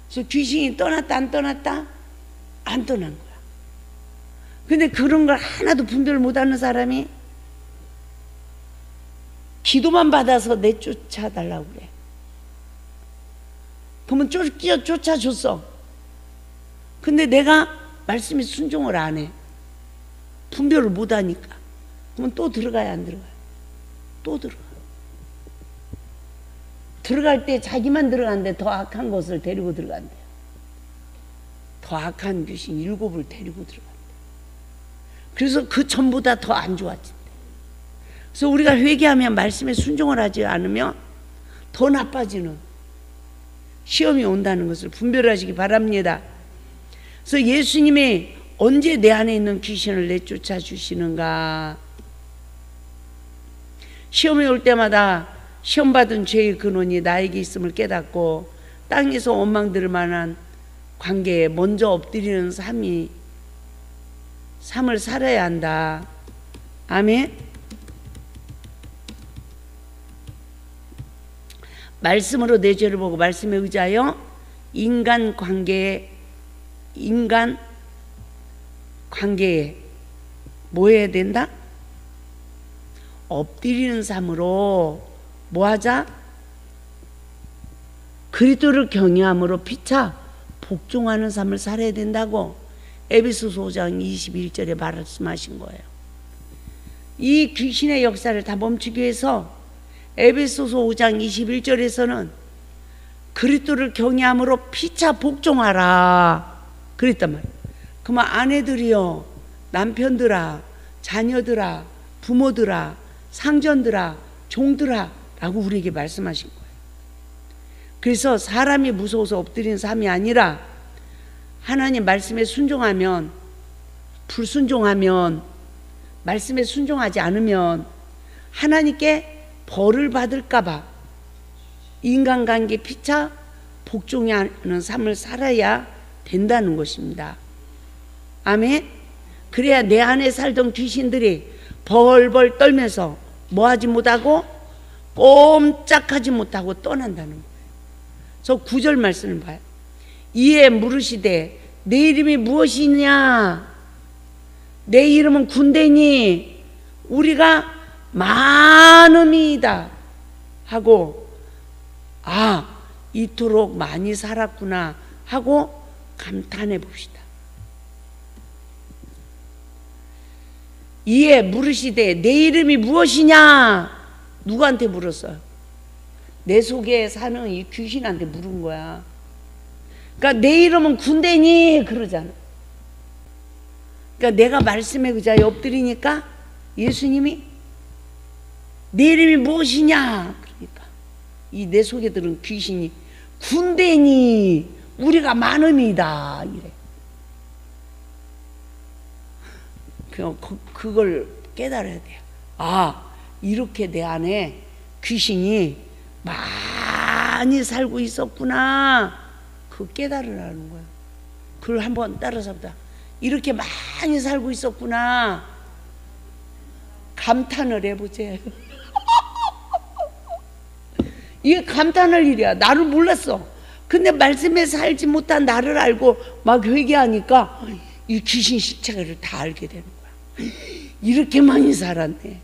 S1: 그래서 귀신이 떠났다 안 떠났다? 안 떠난 거야. 근데 그런 걸 하나도 분별 못하는 사람이 기도만 받아서 내쫓아달라고 그래. 그러면 쫓아줬어. 근데 내가 말씀에 순종을 안 해. 분별을 못하니까. 그러면 또 들어가야 안 들어가요? 또 들어가. 들어갈 때 자기만 들어간대. 더 악한 것을 데리고 들어간대요. 더 악한 귀신 7을 데리고 들어간대. 그래서 그 전보다 더 안 좋아진대. 그래서 우리가 회개하면 말씀에 순종을 하지 않으면 더 나빠지는 시험이 온다는 것을 분별하시기 바랍니다. 그래서 예수님이 언제 내 안에 있는 귀신을 내쫓아 주시는가? 시험이 올 때마다 시험받은 죄의 근원이 나에게 있음을 깨닫고 땅에서 원망 들을 만한 관계에 먼저 엎드리는 삶을 살아야 한다. 아멘. 말씀으로 내 죄를 보고 말씀에 의지하여 인간 관계에 뭐 해야 된다? 엎드리는 삶으로 뭐 하자? 그리스도를 경외함으로 피차 복종하는 삶을 살아야 된다고 에베소서 5장 21절에 말씀하신 거예요. 이 귀신의 역사를 다 멈추기 위해서 에베소서 5장 21절에서는 그리스도를 경외함으로 피차 복종하라 그랬단 말이에요. 그러면 아내들이여, 남편들아, 자녀들아, 부모들아, 상전들아, 종들아 라고 우리에게 말씀하신 거예요. 그래서 사람이 무서워서 엎드리는 삶이 아니라 하나님 말씀에 순종하면, 불순종하면, 말씀에 순종하지 않으면 하나님께 벌을 받을까봐 인간관계 피차 복종하는 삶을 살아야 된다는 것입니다. 아멘. 그래야 내 안에 살던 귀신들이 벌벌 떨면서 뭐하지 못하고 꼼짝하지 못하고 떠난다는 거예요. 저 9절 말씀을 봐요. 이에 물으시되 내 이름이 무엇이냐? 내 이름은 군대니 우리가 많음이다 하고, 아, 이토록 많이 살았구나 하고 감탄해 봅시다. 이에 물으시되 내 이름이 무엇이냐? 누구한테 물었어요? 내 속에 사는 이 귀신한테 물은 거야. 그러니까 내 이름은 군대니 그러잖아. 그러니까 내가 말씀에 의지하여 엎드리니까 예수님이 내 이름이 무엇이냐? 그러니까 이 내 속에 들은 귀신이 군대니 우리가 많음이다 이래. 그걸 깨달아야 돼요. 아, 이렇게 내 안에 귀신이 많이 살고 있었구나. 그 깨달으라는 거예요. 그걸 한번 따라서 보자. 이렇게 많이 살고 있었구나. 감탄을 해보세요. 이게 감탄할 일이야. 나를 몰랐어. 근데 말씀에 살지 못한 나를 알고 막 회개하니까 이 귀신 실체를 다 알게 되는 거야. 이렇게 많이 살았네.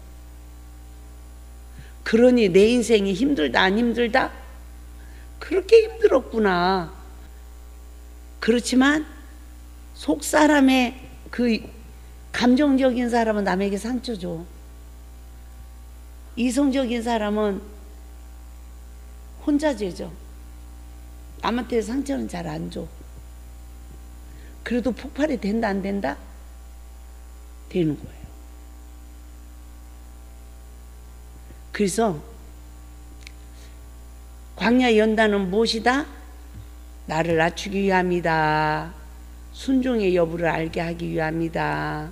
S1: 그러니 내 인생이 힘들다 안 힘들다? 그렇게 힘들었구나. 그렇지만 속 사람의 그 감정적인 사람은 남에게 상처 줘. 이성적인 사람은 혼자 죄죠. 남한테 상처는 잘 안 줘. 그래도 폭발이 된다 안 된다? 되는 거예요. 그래서 광야 연단은 무엇이다? 나를 낮추기 위함이다. 순종의 여부를 알게 하기 위함이다.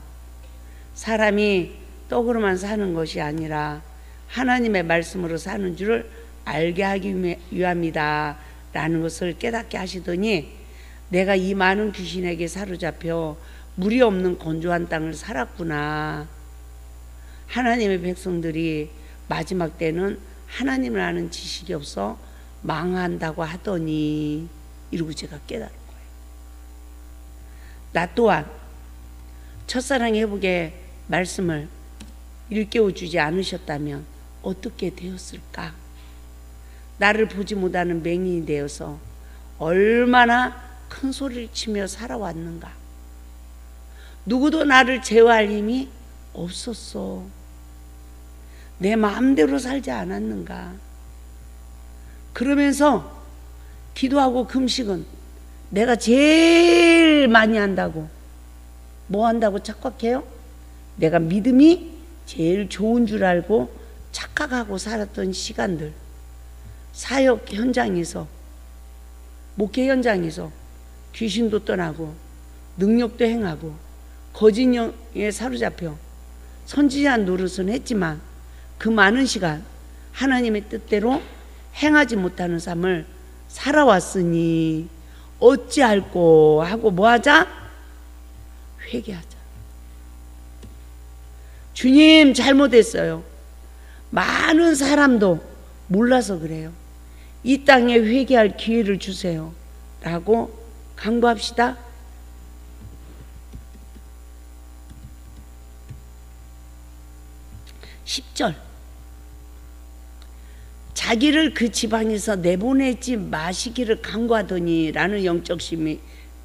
S1: 사람이 떡으로만 사는 것이 아니라 하나님의 말씀으로 사는 줄을 알게 하기 위함이다 라는 것을 깨닫게 하시더니 내가 이 많은 귀신에게 사로잡혀 물이 없는 건조한 땅을 살았구나. 하나님의 백성들이 마지막 때는 하나님을 아는 지식이 없어 망한다고 하더니 이러고 제가 깨달은 거예요. 나 또한 첫사랑 회복의 말씀을 일깨워주지 않으셨다면 어떻게 되었을까? 나를 보지 못하는 맹인이 되어서 얼마나 큰 소리를 치며 살아왔는가? 누구도 나를 제어할 힘이 없었어. 내 마음대로 살지 않았는가? 그러면서 기도하고 금식은 내가 제일 많이 한다고 뭐 한다고 착각해요? 내가 믿음이 제일 좋은 줄 알고 착각하고 살았던 시간들, 사역 현장에서, 목회 현장에서 귀신도 떠나고 능력도 행하고 거짓 영에 사로잡혀 선지자 노릇은 했지만 그 많은 시간 하나님의 뜻대로 행하지 못하는 삶을 살아왔으니 어찌할꼬 하고 뭐하자? 회개하자. 주님 잘못했어요. 많은 사람도 몰라서 그래요. 이 땅에 회개할 기회를 주세요 라고 강구합시다. (10절) 자기를 그 지방에서 내보내지 마시기를 간구하더니 라는 영적 심의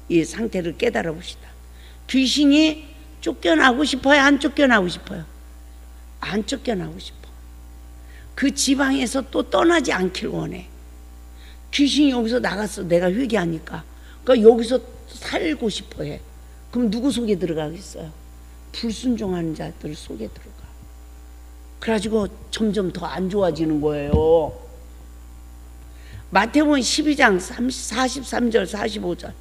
S1: 이 상태를 깨달아 봅시다. 귀신이 쫓겨나고 싶어요? 안 쫓겨나고 싶어요? 안 쫓겨나고 싶어. 그 지방에서 또 떠나지 않길 원해. 귀신이 여기서 나갔어. 내가 회개하니까. 그러니까 여기서 살고 싶어 해. 그럼 누구 속에 들어가겠어요? 불순종하는 자들 속에 들어가. 그래가지고 점점 더 안 좋아지는 거예요. 마태복음 12장 43절 45절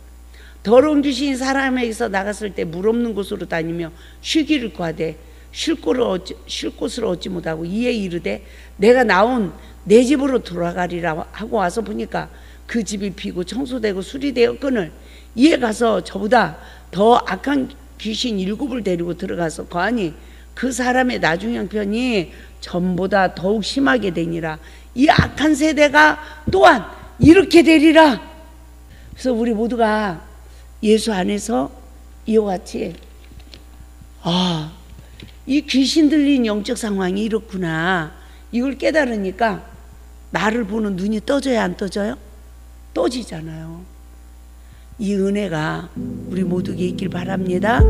S1: 더러운 귀신이 사람에게서 나갔을 때 물 없는 곳으로 다니며 쉬기를 구하되 쉴 곳을 얻지 못하고 이에 이르되 내가 나온 내 집으로 돌아가리라 하고 와서 보니까 그 집이 비고 청소되고 수리되었거늘 이에 가서 저보다 더 악한 귀신 7을 데리고 들어가서 거하니 그 사람의 나중 형편이 전보다 더욱 심하게 되니라. 이 악한 세대가 또한 이렇게 되리라. 그래서 우리 모두가 예수 안에서 이와 같이 이 귀신 들린 영적 상황이 이렇구나 이걸 깨달으니까 나를 보는 눈이 떠져야 안 떠져요? 떠지잖아요. 이 은혜가 우리 모두에게 있길 바랍니다.